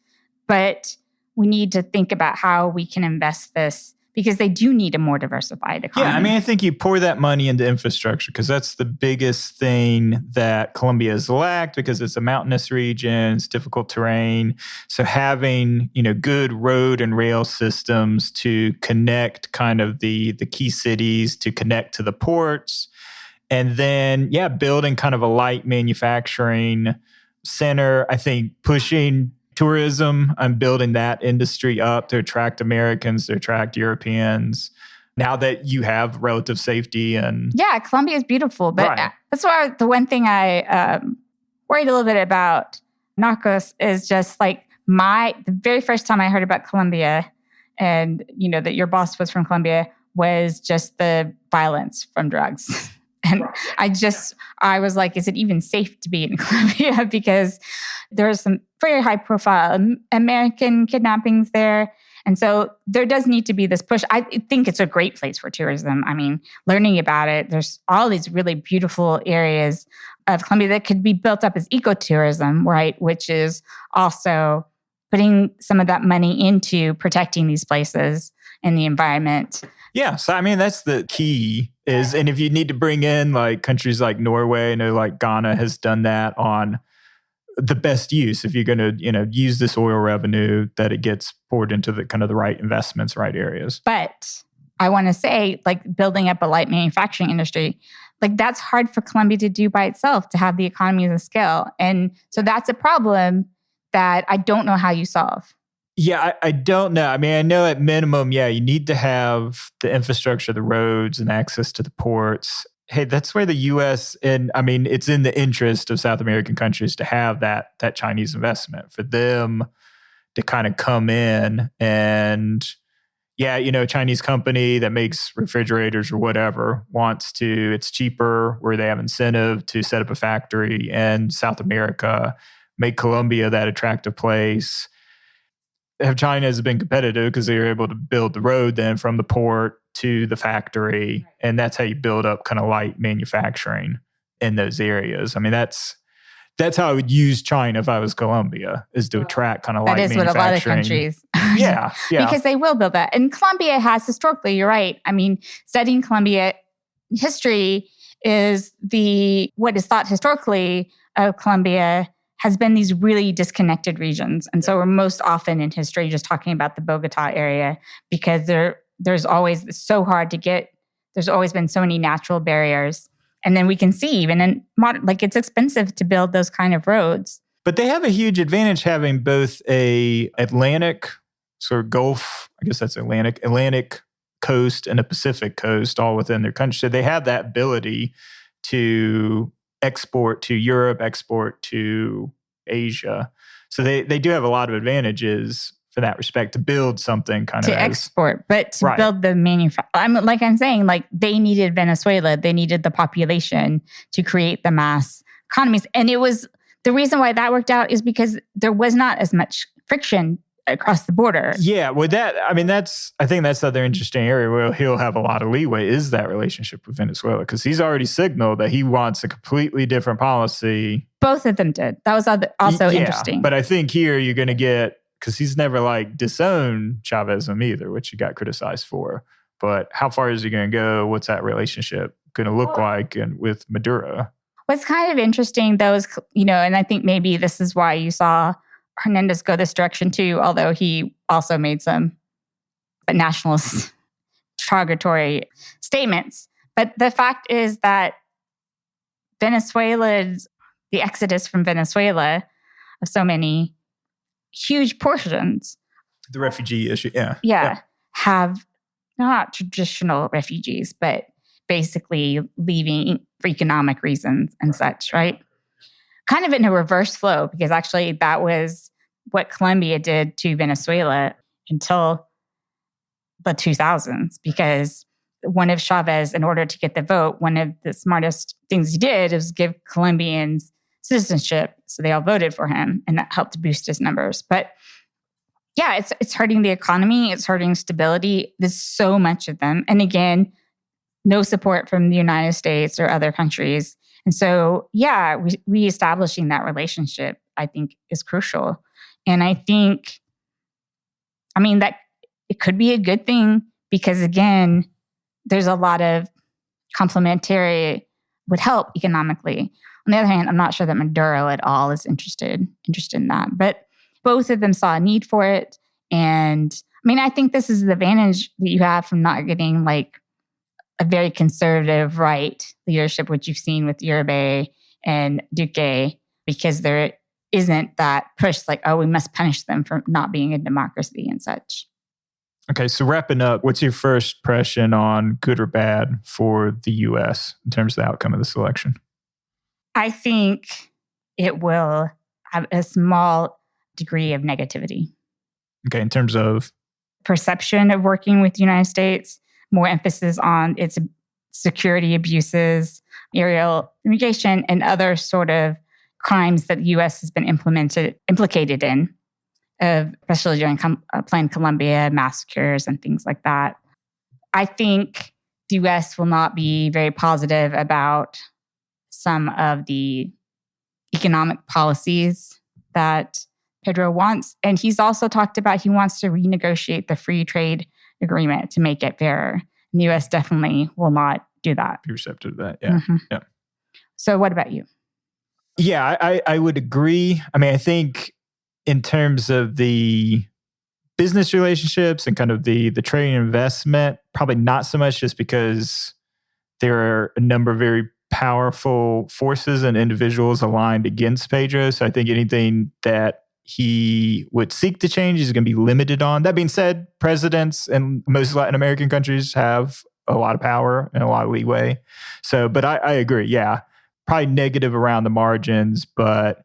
but we need to think about how we can invest this because they do need a more diversified economy. Yeah, I mean, I think you pour that money into infrastructure because that's the biggest thing that Colombia has lacked because it's a mountainous region, it's difficult terrain. So having, good road and rail systems to connect kind of the key cities, to connect to the ports, and then, building kind of a light manufacturing center. I think pushing tourism and building that industry up to attract Americans, to attract Europeans. Now that you have relative safety and... Yeah, Colombia is beautiful. But That's why the one thing I worried a little bit about Narcos is just the very first time I heard about Colombia and, that your boss was from Colombia was just the violence from drugs. And I was like, is it even safe to be in Colombia? Because there's some very high profile American kidnappings there. And so there does need to be this push. I think it's a great place for tourism. I mean, learning about it, there's all these really beautiful areas of Colombia that could be built up as ecotourism, right? Which is also putting some of that money into protecting these places and the environment. Yeah, so I mean, that's the key is, and if you need to bring in countries like Norway, I know Ghana has done that on the best use. If you're going to, use this oil revenue, that it gets poured into the kind of the right investments, right areas. But I want to say, building up a light manufacturing industry, that's hard for Colombia to do by itself, to have the economies of scale. And so that's a problem that I don't know how you solve. Yeah, I don't know. I mean, I know at minimum, you need to have the infrastructure, the roads and access to the ports. Hey, that's where the U.S. and I mean, it's in the interest of South American countries to have that Chinese investment, for them to kind of come in and, a Chinese company that makes refrigerators or whatever wants to, it's cheaper where they have incentive to set up a factory in South America, make Colombia that attractive place. China has been competitive because they were able to build the road then from the port to the factory. And that's how you build up kind of light manufacturing in those areas. I mean, that's how I would use China if I was Colombia, is to attract kind of light manufacturing. That is what a lot of countries. Yeah. Because they will build that. And Colombia has historically, you're right. I mean, studying Colombia history is what is thought historically of Colombia has been these really disconnected regions. And so we're most often in history just talking about the Bogota area because there's always so hard to get, there's always been so many natural barriers. And then we can see even in modern, like it's expensive to build those kind of roads. But they have a huge advantage having both a Atlantic sort of Gulf, I guess that's Atlantic coast and a Pacific coast all within their country. So they have that ability to export to Europe, export to Asia. So they do have a lot of advantages for that respect to build something kind of export, but to build the manufacturing. I'm saying, like they needed Venezuela, they needed the population to create the mass economies. And it was the reason why that worked out is because there was not as much friction across the border. Yeah, with that, I think that's the other interesting area where he'll have a lot of leeway is that relationship with Venezuela, because he's already signaled that he wants a completely different policy. Both of them did. That was also interesting. But I think here you're going to get, because he's never like disowned Chavism either, which he got criticized for. But how far is he going to go? What's that relationship going to look like with Maduro? What's kind of interesting though is, and I think maybe this is why you saw Hernandez go this direction too, although he also made some nationalist derogatory statements. But the fact is that the exodus from Venezuela of so many huge portions. The refugee issue, yeah. Have not traditional refugees, but basically leaving for economic reasons and such, right? Kind of in a reverse flow, because actually that was what Colombia did to Venezuela until the 2000s, because one of Chavez, in order to get the vote, one of the smartest things he did was give Colombians citizenship. So they all voted for him, and that helped boost his numbers. But yeah, it's hurting the economy. It's hurting stability. There's so much of them. And again, no support from the United States or other countries. And so, yeah, reestablishing that relationship, I think, is crucial. And I think, that it could be a good thing because, again, there's a lot of complementary, would help economically. On the other hand, I'm not sure that Maduro at all is interested in that. But both of them saw a need for it. And I think this is the advantage that you have from not getting like a very conservative right leadership, which you've seen with Uribe and Duque, because there isn't that push like, oh, we must punish them for not being a democracy and such. Okay, so wrapping up, what's your first impression on good or bad for the U.S. in terms of the outcome of this election? I think it will have a small degree of negativity. Okay, in terms of? Perception of working with the United States, more emphasis on its security abuses, aerial immigration, and other sort of crimes that the U.S. has been implicated in, especially during Plan Colombia massacres and things like that. I think the U.S. will not be very positive about some of the economic policies that Pedro wants. And he's also talked about he wants to renegotiate the free trade agreement to make it fairer. And the U.S. definitely will not do that. Be receptive to that, yeah. Mm-hmm. Yeah. So what about you? Yeah, I would agree. I think in terms of the business relationships and kind of the trade and investment, probably not so much, just because there are a number of very powerful forces and individuals aligned against Pedro. So I think anything that he would seek to change is going to be limited on. That being said, presidents in most Latin American countries have a lot of power and a lot of leeway. So, but I agree. Yeah, probably negative around the margins, but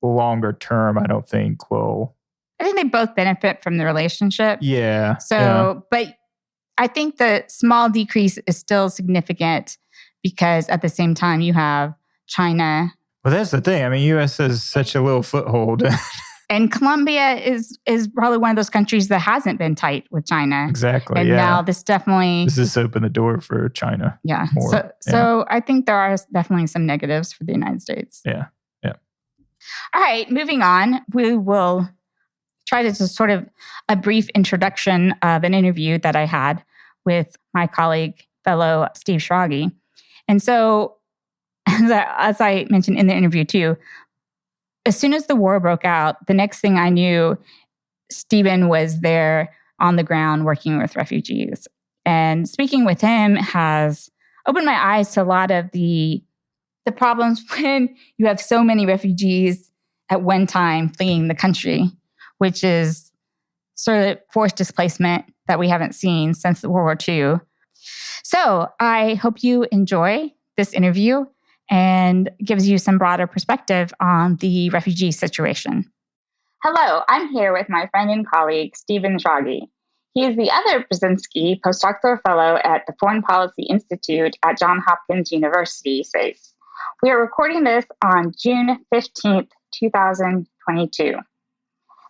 longer term, I don't think will. I think they both benefit from the relationship. Yeah. So, but I think the small decrease is still significant because at the same time you have China. Well, that's the thing. U.S. has such a little foothold. And Colombia is probably one of those countries that hasn't been tight with China. Exactly. And now this has opened the door for China. Yeah. So I think there are definitely some negatives for the United States. Yeah. Yeah. All right. Moving on, we will try to just sort of a brief introduction of an interview that I had with my colleague, fellow Steve Schrage. And so, as I mentioned in the interview too, As soon as the war broke out, the next thing I knew, Stephen was there on the ground working with refugees. And speaking with him has opened my eyes to a lot of the problems when you have so many refugees at one time fleeing the country, which is sort of forced displacement that we haven't seen since World War II. So I hope you enjoy this interview and gives you some broader perspective on the refugee situation. Hello, I'm here with my friend and colleague, Stephen Schrage. He is the other Brzezinski postdoctoral fellow at the Foreign Policy Institute at Johns Hopkins University, SACE. We are recording this on June 15th, 2022.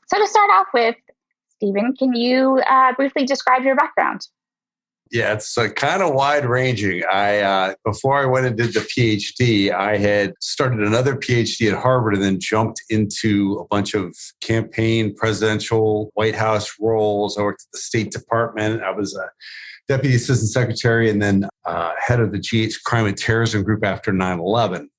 So to start off with, Stephen, can you briefly describe your background? Yeah, it's kind of wide-ranging. Before I went and did the PhD, I had started another PhD at Harvard and then jumped into a bunch of campaign, presidential, White House roles. I worked at the State Department. I was a Deputy Assistant Secretary and then head of the GH Crime and Terrorism Group after 9/11.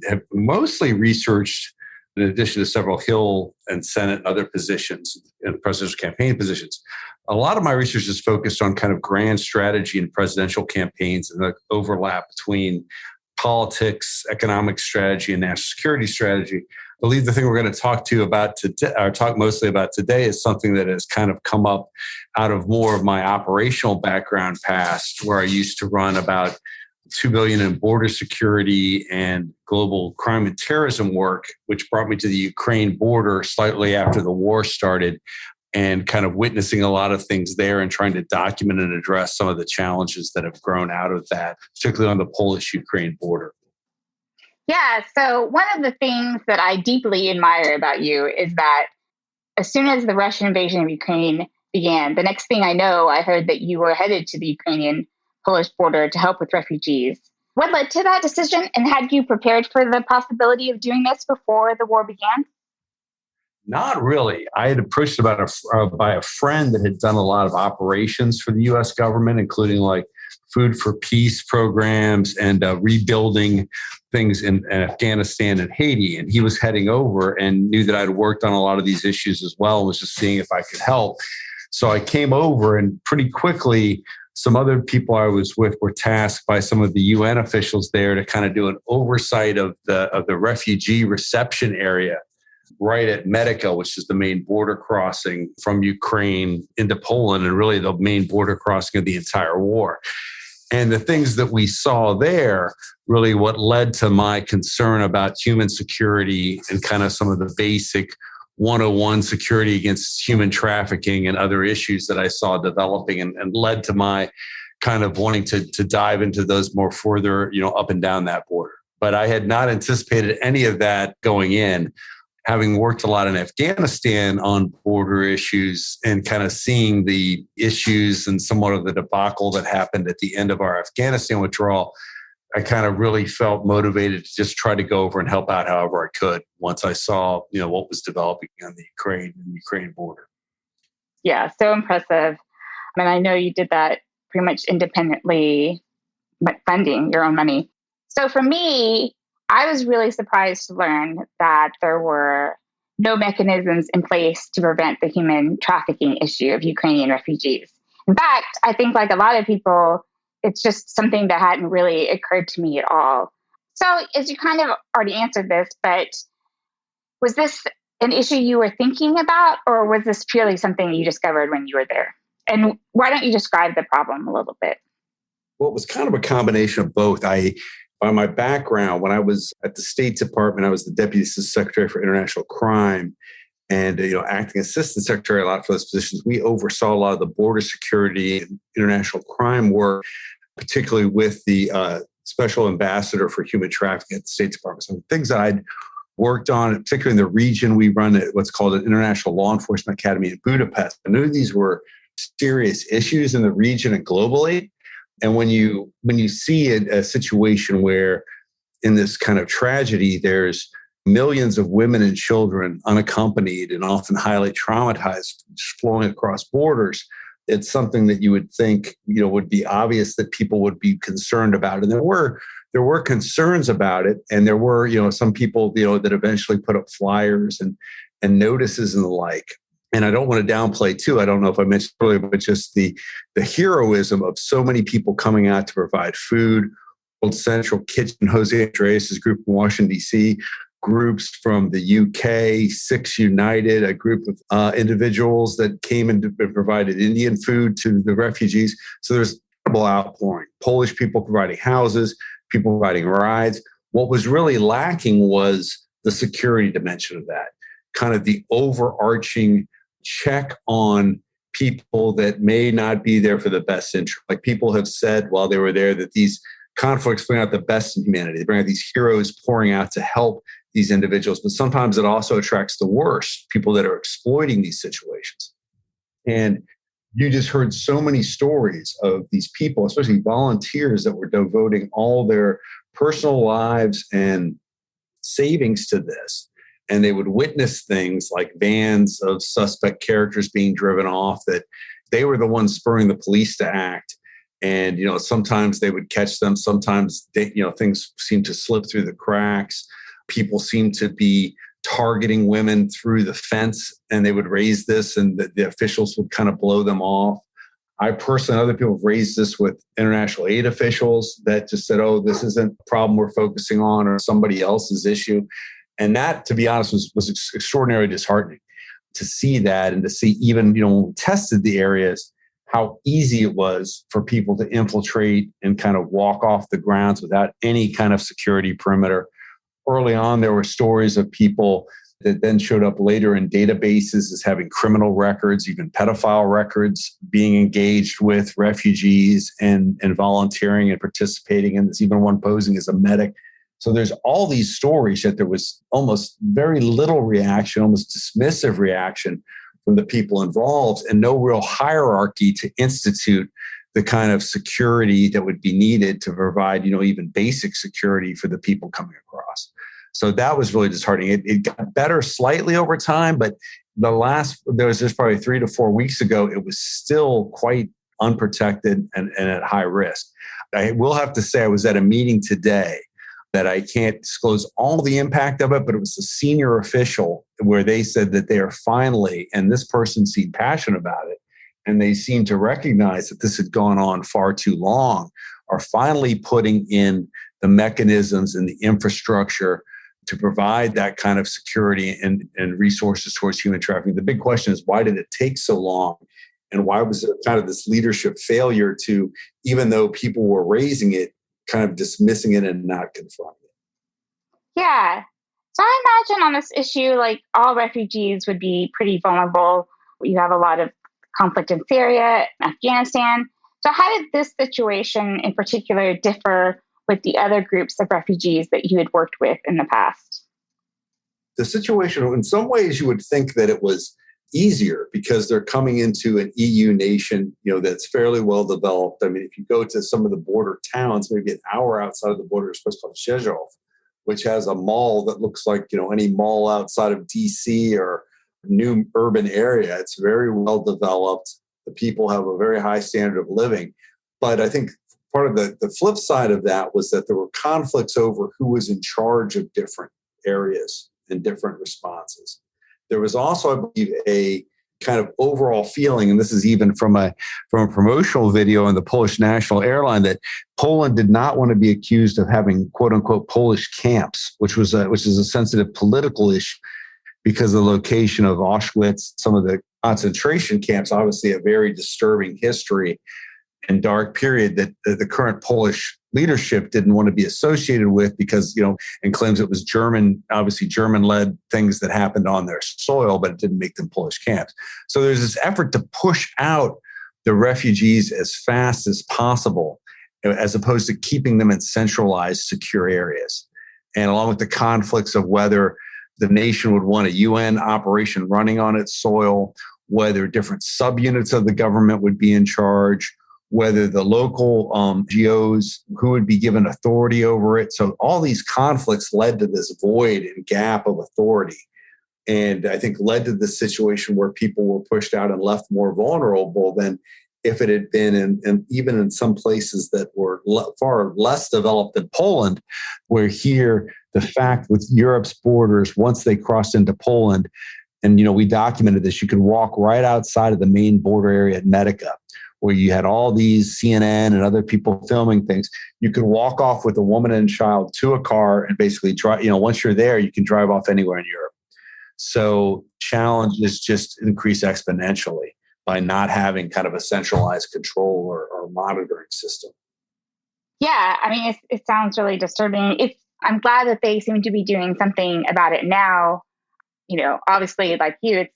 Have mostly researched, in addition to several Hill and Senate and other positions and presidential campaign positions. A lot of my research is focused on kind of grand strategy and presidential campaigns and the overlap between politics, economic strategy, and national security strategy. I believe the thing we're going to talk to you about today, or talk mostly about today, is something that has kind of come up out of more of my operational background past, where I used to run about $2 billion in border security and global crime and terrorism work, which brought me to the Ukraine border slightly after the war started, and kind of witnessing a lot of things there and trying to document and address some of the challenges that have grown out of that, particularly on the Polish-Ukraine border. Yeah, so one of the things that I deeply admire about you is that as soon as the Russian invasion of Ukraine began, the next thing I know, I heard that you were headed to the Ukrainian-Polish border to help with refugees. What led to that decision, and had you prepared for the possibility of doing this before the war began? Not really. I had approached by a friend that had done a lot of operations for the U.S. government, including like food for peace programs and rebuilding things in Afghanistan and Haiti. And he was heading over and knew that I'd worked on a lot of these issues as well, and was just seeing if I could help. So I came over, and pretty quickly, some other people I was with were tasked by some of the UN officials there to kind of do an oversight of the refugee reception area right at Medica, which is the main border crossing from Ukraine into Poland, and really the main border crossing of the entire war. And the things that we saw there, really what led to my concern about human security and kind of some of the basic 101 security against human trafficking and other issues that I saw developing, and led to my kind of wanting to dive into those more further, up and down that border. But I had not anticipated any of that going in. Having worked a lot in Afghanistan on border issues and kind of seeing the issues and somewhat of the debacle that happened at the end of our Afghanistan withdrawal, I kind of really felt motivated to just try to go over and help out however I could once I saw, what was developing on the Ukraine border. Yeah, so impressive. And I know you did that pretty much independently, but funding your own money. So for me, I was really surprised to learn that there were no mechanisms in place to prevent the human trafficking issue of Ukrainian refugees. In fact, I think like a lot of people, it's just something that hadn't really occurred to me at all. So as you kind of already answered this, but was this an issue you were thinking about, or was this purely something you discovered when you were there? And why don't you describe the problem a little bit? Well, it was kind of a combination of both. By my background, when I was at the State Department, I was the Deputy Assistant Secretary for International Crime and acting Assistant Secretary a lot for those positions. We oversaw a lot of the border security and international crime work, particularly with the Special Ambassador for Human Trafficking at the State Department. So things that I'd worked on, particularly in the region, we run what's called an International Law Enforcement Academy in Budapest. I knew these were serious issues in the region and globally. And when you see a situation where in this kind of tragedy, there's millions of women and children unaccompanied and often highly traumatized, just flowing across borders, it's something that you would think, would be obvious that people would be concerned about. And there were concerns about it. And there were, some people, that eventually put up flyers and notices and the like. And I don't want to downplay too. I don't know if I mentioned earlier, but just the heroism of so many people coming out to provide food. World Central Kitchen, Jose Andreas' group in Washington, D.C., groups from the UK, Six United, a group of individuals that came and provided Indian food to the refugees. So there's incredible outpouring. Polish people providing houses, people providing rides. What was really lacking was the security dimension of that, kind of the overarching check on people that may not be there for the best interest. Like people have said while they were there that these conflicts bring out the best in humanity. They bring out these heroes pouring out to help these individuals, but sometimes it also attracts the worst, people that are exploiting these situations. And you just heard so many stories of these people, especially volunteers that were devoting all their personal lives and savings to this. And they would witness things like vans of suspect characters being driven off, that they were the ones spurring the police to act. And, sometimes they would catch them. Sometimes things seem to slip through the cracks. People seem to be targeting women through the fence, and they would raise this and the officials would kind of blow them off. I personally, other people have raised this with international aid officials that just said, oh, this isn't a problem we're focusing on or somebody else's issue. And that, to be honest, was extraordinarily disheartening to see that, and to see even, when we tested the areas, how easy it was for people to infiltrate and kind of walk off the grounds without any kind of security perimeter. Early on, there were stories of people that then showed up later in databases as having criminal records, even pedophile records, being engaged with refugees and volunteering and participating in this, even one posing as a medic. So there's all these stories that there was almost very little reaction, almost dismissive reaction from the people involved, and no real hierarchy to institute the kind of security that would be needed to provide, even basic security for the people coming across. So that was really disheartening. It got better slightly over time, but there was just probably 3 to 4 weeks ago, it was still quite unprotected and at high risk. I will have to say I was at a meeting today that I can't disclose all the impact of it, but it was a senior official where they said that they are finally, and this person seemed passionate about it, and they seemed to recognize that this had gone on far too long, are finally putting in the mechanisms and the infrastructure to provide that kind of security and resources towards human trafficking. The big question is, why did it take so long? And why was there kind of this leadership failure to, even though people were raising it, kind of dismissing it and not confronting it? Yeah. So I imagine on this issue, like all refugees would be pretty vulnerable. You have a lot of conflict in Syria, Afghanistan. So how did this situation in particular differ with the other groups of refugees that you had worked with in the past? The situation, in some ways, you would think that it was easier because they're coming into an EU nation, that's fairly well developed. I mean, if you go to some of the border towns, maybe an hour outside of the border, it's supposed to called Schrage, which has a mall that looks like, any mall outside of DC or new urban area. It's very well developed. The people have a very high standard of living. But I think part of the flip side of that was that there were conflicts over who was in charge of different areas and different responses. There was also, I believe, a kind of overall feeling, and this is even from a promotional video on the Polish national airline, that Poland did not want to be accused of having "quote unquote" Polish camps, which is a sensitive political issue because of the location of Auschwitz, some of the concentration camps, obviously a very disturbing history and dark period that the current Polish leadership didn't want to be associated with because, and claims it was obviously German-led things that happened on their soil, but it didn't make them Polish camps. So there's this effort to push out the refugees as fast as possible, as opposed to keeping them in centralized, secure areas. And along with the conflicts of whether the nation would want a UN operation running on its soil, whether different subunits of the government would be in charge, whether the local NGOs, who would be given authority over it. So all these conflicts led to this void and gap of authority And I think led to the situation where people were pushed out and left more vulnerable than if it had been even in some places that were far less developed than Poland, where here the fact with Europe's borders, once they crossed into Poland, and we documented this, you could walk right outside of the main border area at Medica, where you had all these CNN and other people filming things. You could walk off with a woman and child to a car and basically drive. Once you're there, you can drive off anywhere in Europe. So challenges just increase exponentially by not having kind of a centralized control or monitoring system. Yeah, I mean, it sounds really disturbing. I'm glad that they seem to be doing something about it now. Obviously, like you,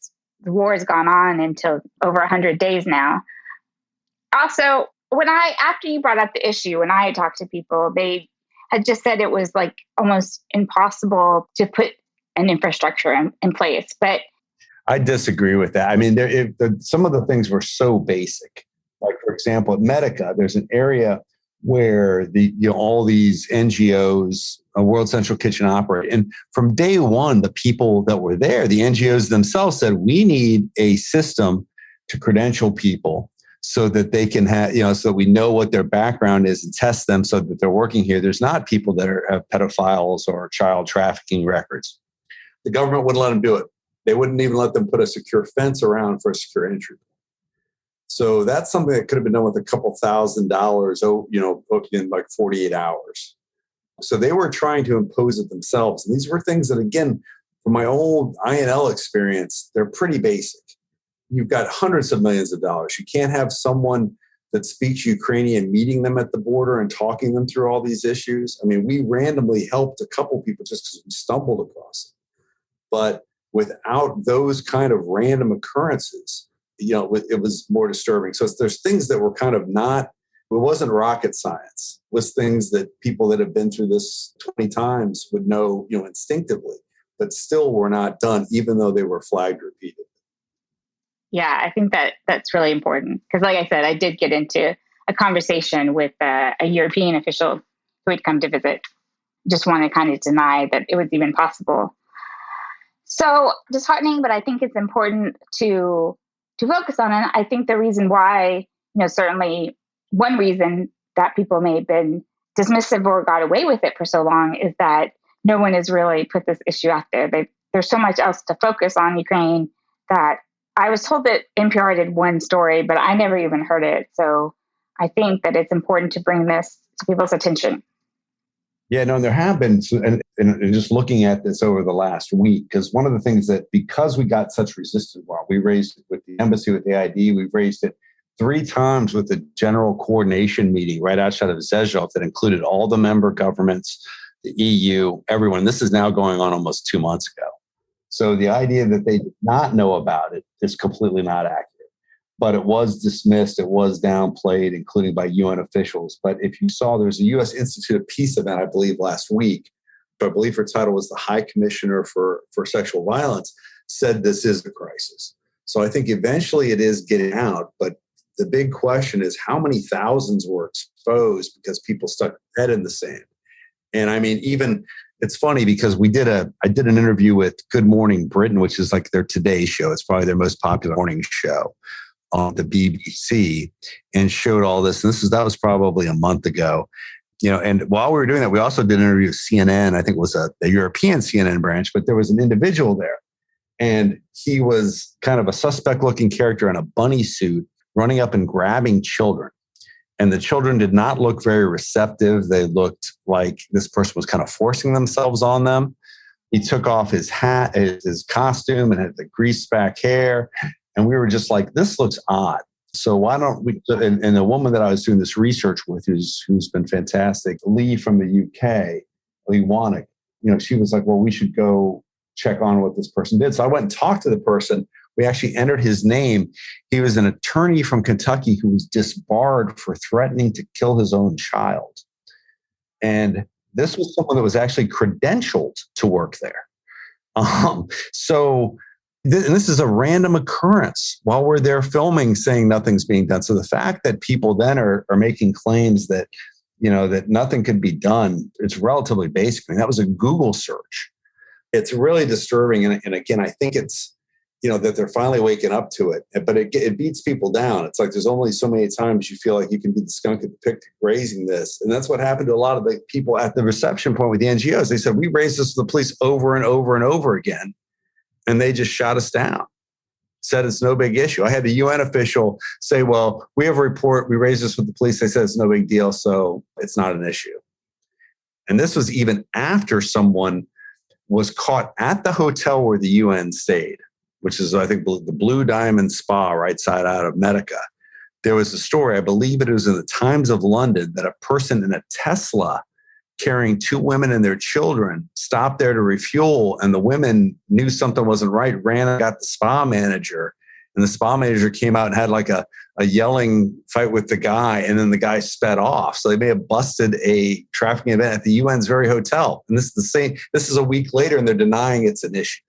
the war has gone on until over 100 days now. Also, after you brought up the issue, when I had talked to people, they had just said it was like almost impossible to put an infrastructure in place. But I disagree with that. I mean, some of the things were so basic. Like, for example, at Medica, there's an area where all these NGOs, World Central Kitchen operate. And from day one, the people that were there, the NGOs themselves said, we need a system to credential people so that they can have, so that we know what their background is and test them so that they're working here. There's not people that have pedophiles or child trafficking records. The government wouldn't let them do it. They wouldn't even let them put a secure fence around for a secure entry. So that's something that could have been done with a couple $1,000s, in like 48 hours. So they were trying to impose it themselves. And these were things that, again, from my old INL experience, they're pretty basic. You've got hundreds of millions of dollars. You can't have someone that speaks Ukrainian meeting them at the border and talking them through all these issues. I mean, we randomly helped a couple people just because we stumbled across it. But without those kind of random occurrences, it was more disturbing. So there's things that were kind of it wasn't rocket science. It was things that people that have been through this 20 times would know, instinctively, but still were not done, even though they were flagged repeatedly. Yeah, I think that's really important because, like I said, I did get into a conversation with a European official who had come to visit. Just want to kind of deny that it was even possible. So disheartening, but I think it's important to focus on it. I think the reason why, certainly one reason that people may have been dismissive or got away with it for so long is that no one has really put this issue out there. There's so much else to focus on Ukraine that I was told that NPR did one story, but I never even heard it. So I think that it's important to bring this to people's attention. Yeah, no, there have been, and just looking at this over the last week, because one of the things that, because we got such resistance, we raised it with the embassy, with the ID, we've raised it 3 times with the general coordination meeting right outside of Zhezhov that included all the member governments, the EU, everyone. This is now going on almost 2 months ago. So the idea that they did not know about it is completely not accurate. But it was dismissed, it was downplayed, including by UN officials. But if you saw, there's a U.S. Institute of Peace event, I believe, last week. I believe her title was the High Commissioner for Sexual Violence, said this is a crisis. So I think eventually it is getting out. But the big question is how many thousands were exposed because people stuck their head in the sand. And I mean, even it's funny because I did an interview with Good Morning Britain, which is like their Today show. It's probably their most popular morning show on the BBC, and showed all this. And that was probably a month ago. And while we were doing that, we also did an interview with CNN. I think it was a European CNN branch, but there was an individual there. And he was kind of a suspect looking character in a bunny suit running up and grabbing children. And the children did not look very receptive. They looked like this person was kind of forcing themselves on them. He took off his hat, his costume, and had the greased back hair. And we were just like, this looks odd. So why don't we, and the woman that I was doing this research with, who's been fantastic, Lee from the UK, Lee Wannick, she was like, well, we should go check on what this person did. So I went and talked to the person. We actually entered his name. He was an attorney from Kentucky who was disbarred for threatening to kill his own child. And this was someone that was actually credentialed to work there. And this is a random occurrence while we're there filming, saying nothing's being done. So the fact that people then are making claims that, that nothing could be done, it's relatively basic. I mean, that was a Google search. It's really disturbing. And again, I think it's, that they're finally waking up to it, but it beats people down. It's like there's only so many times you feel like you can be the skunk at the picnic raising this. And that's what happened to a lot of the people at the reception point with the NGOs. They said, we raised this to the police over and over and over again, and they just shot us down. Said it's no big issue. I had the UN official say, well, we have a report. We raised this with the police. They said it's no big deal, so it's not an issue. And this was even after someone was caught at the hotel where the UN stayed, which is, I think, the Blue Diamond Spa right side out of Medica. There was a story, I believe it was in the Times of London, that a person in a Tesla carrying 2 women and their children stopped there to refuel, and the women knew something wasn't right, ran and got the spa manager. And the spa manager came out and had like a yelling fight with the guy, and then the guy sped off. So they may have busted a trafficking event at the UN's very hotel. And this is the same, this is a week later, and they're denying it's an issue.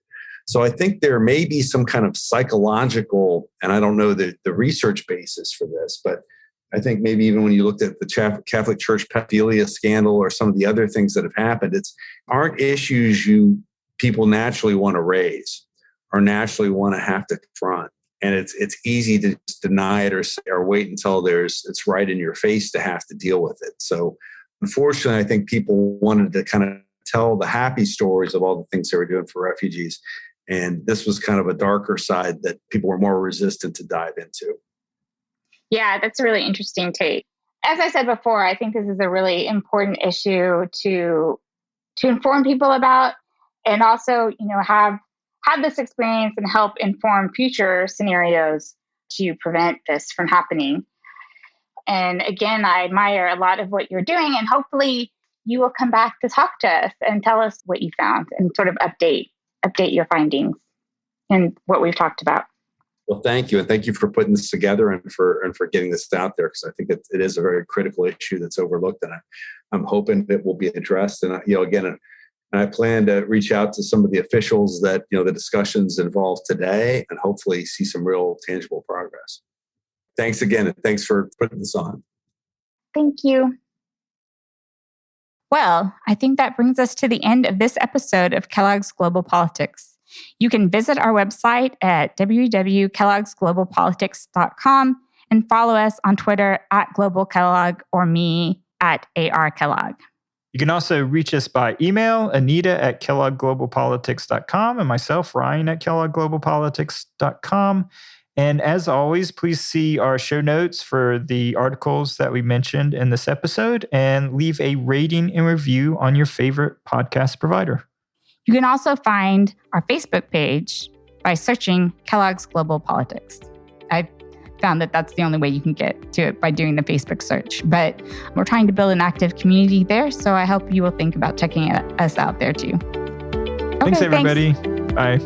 So I think there may be some kind of psychological, and I don't know the research basis for this, but I think maybe even when you looked at the Catholic Church pedophilia scandal or some of the other things that have happened, aren't issues people naturally want to raise or naturally want to have to confront. And it's easy to just deny it or wait until it's right in your face to have to deal with it. So unfortunately, I think people wanted to kind of tell the happy stories of all the things they were doing for refugees. And this was kind of a darker side that people were more resistant to dive into. Yeah, that's a really interesting take. As I said before, I think this is a really important issue to inform people about, and also, have this experience and help inform future scenarios to prevent this from happening. And again, I admire a lot of what you're doing, and hopefully you will come back to talk to us and tell us what you found and sort of update your findings and what we've talked about. Well, thank you. And thank you for putting this together and for getting this out there, because I think it is a very critical issue that's overlooked. And I'm hoping it will be addressed. And, again, I plan to reach out to some of the officials that, the discussions involved today, and hopefully see some real tangible progress. Thanks again. And thanks for putting this on. Thank you. Well, I think that brings us to the end of this episode of Kellogg's Global Politics. You can visit our website at www.kellogg'sglobalpolitics.com and follow us on Twitter @GlobalKellogg or me @ARKellogg. You can also reach us by email, Anita at kellogg'sglobalpolitics.com, and myself, Ryan, at kellogg'sglobalpolitics.com. And as always, please see our show notes for the articles that we mentioned in this episode, and leave a rating and review on your favorite podcast provider. You can also find our Facebook page by searching Kellogg's Global Politics. I found that that's the only way you can get to it, by doing the Facebook search. But we're trying to build an active community there, so I hope you will think about checking us out there too. Thanks, everybody. Bye.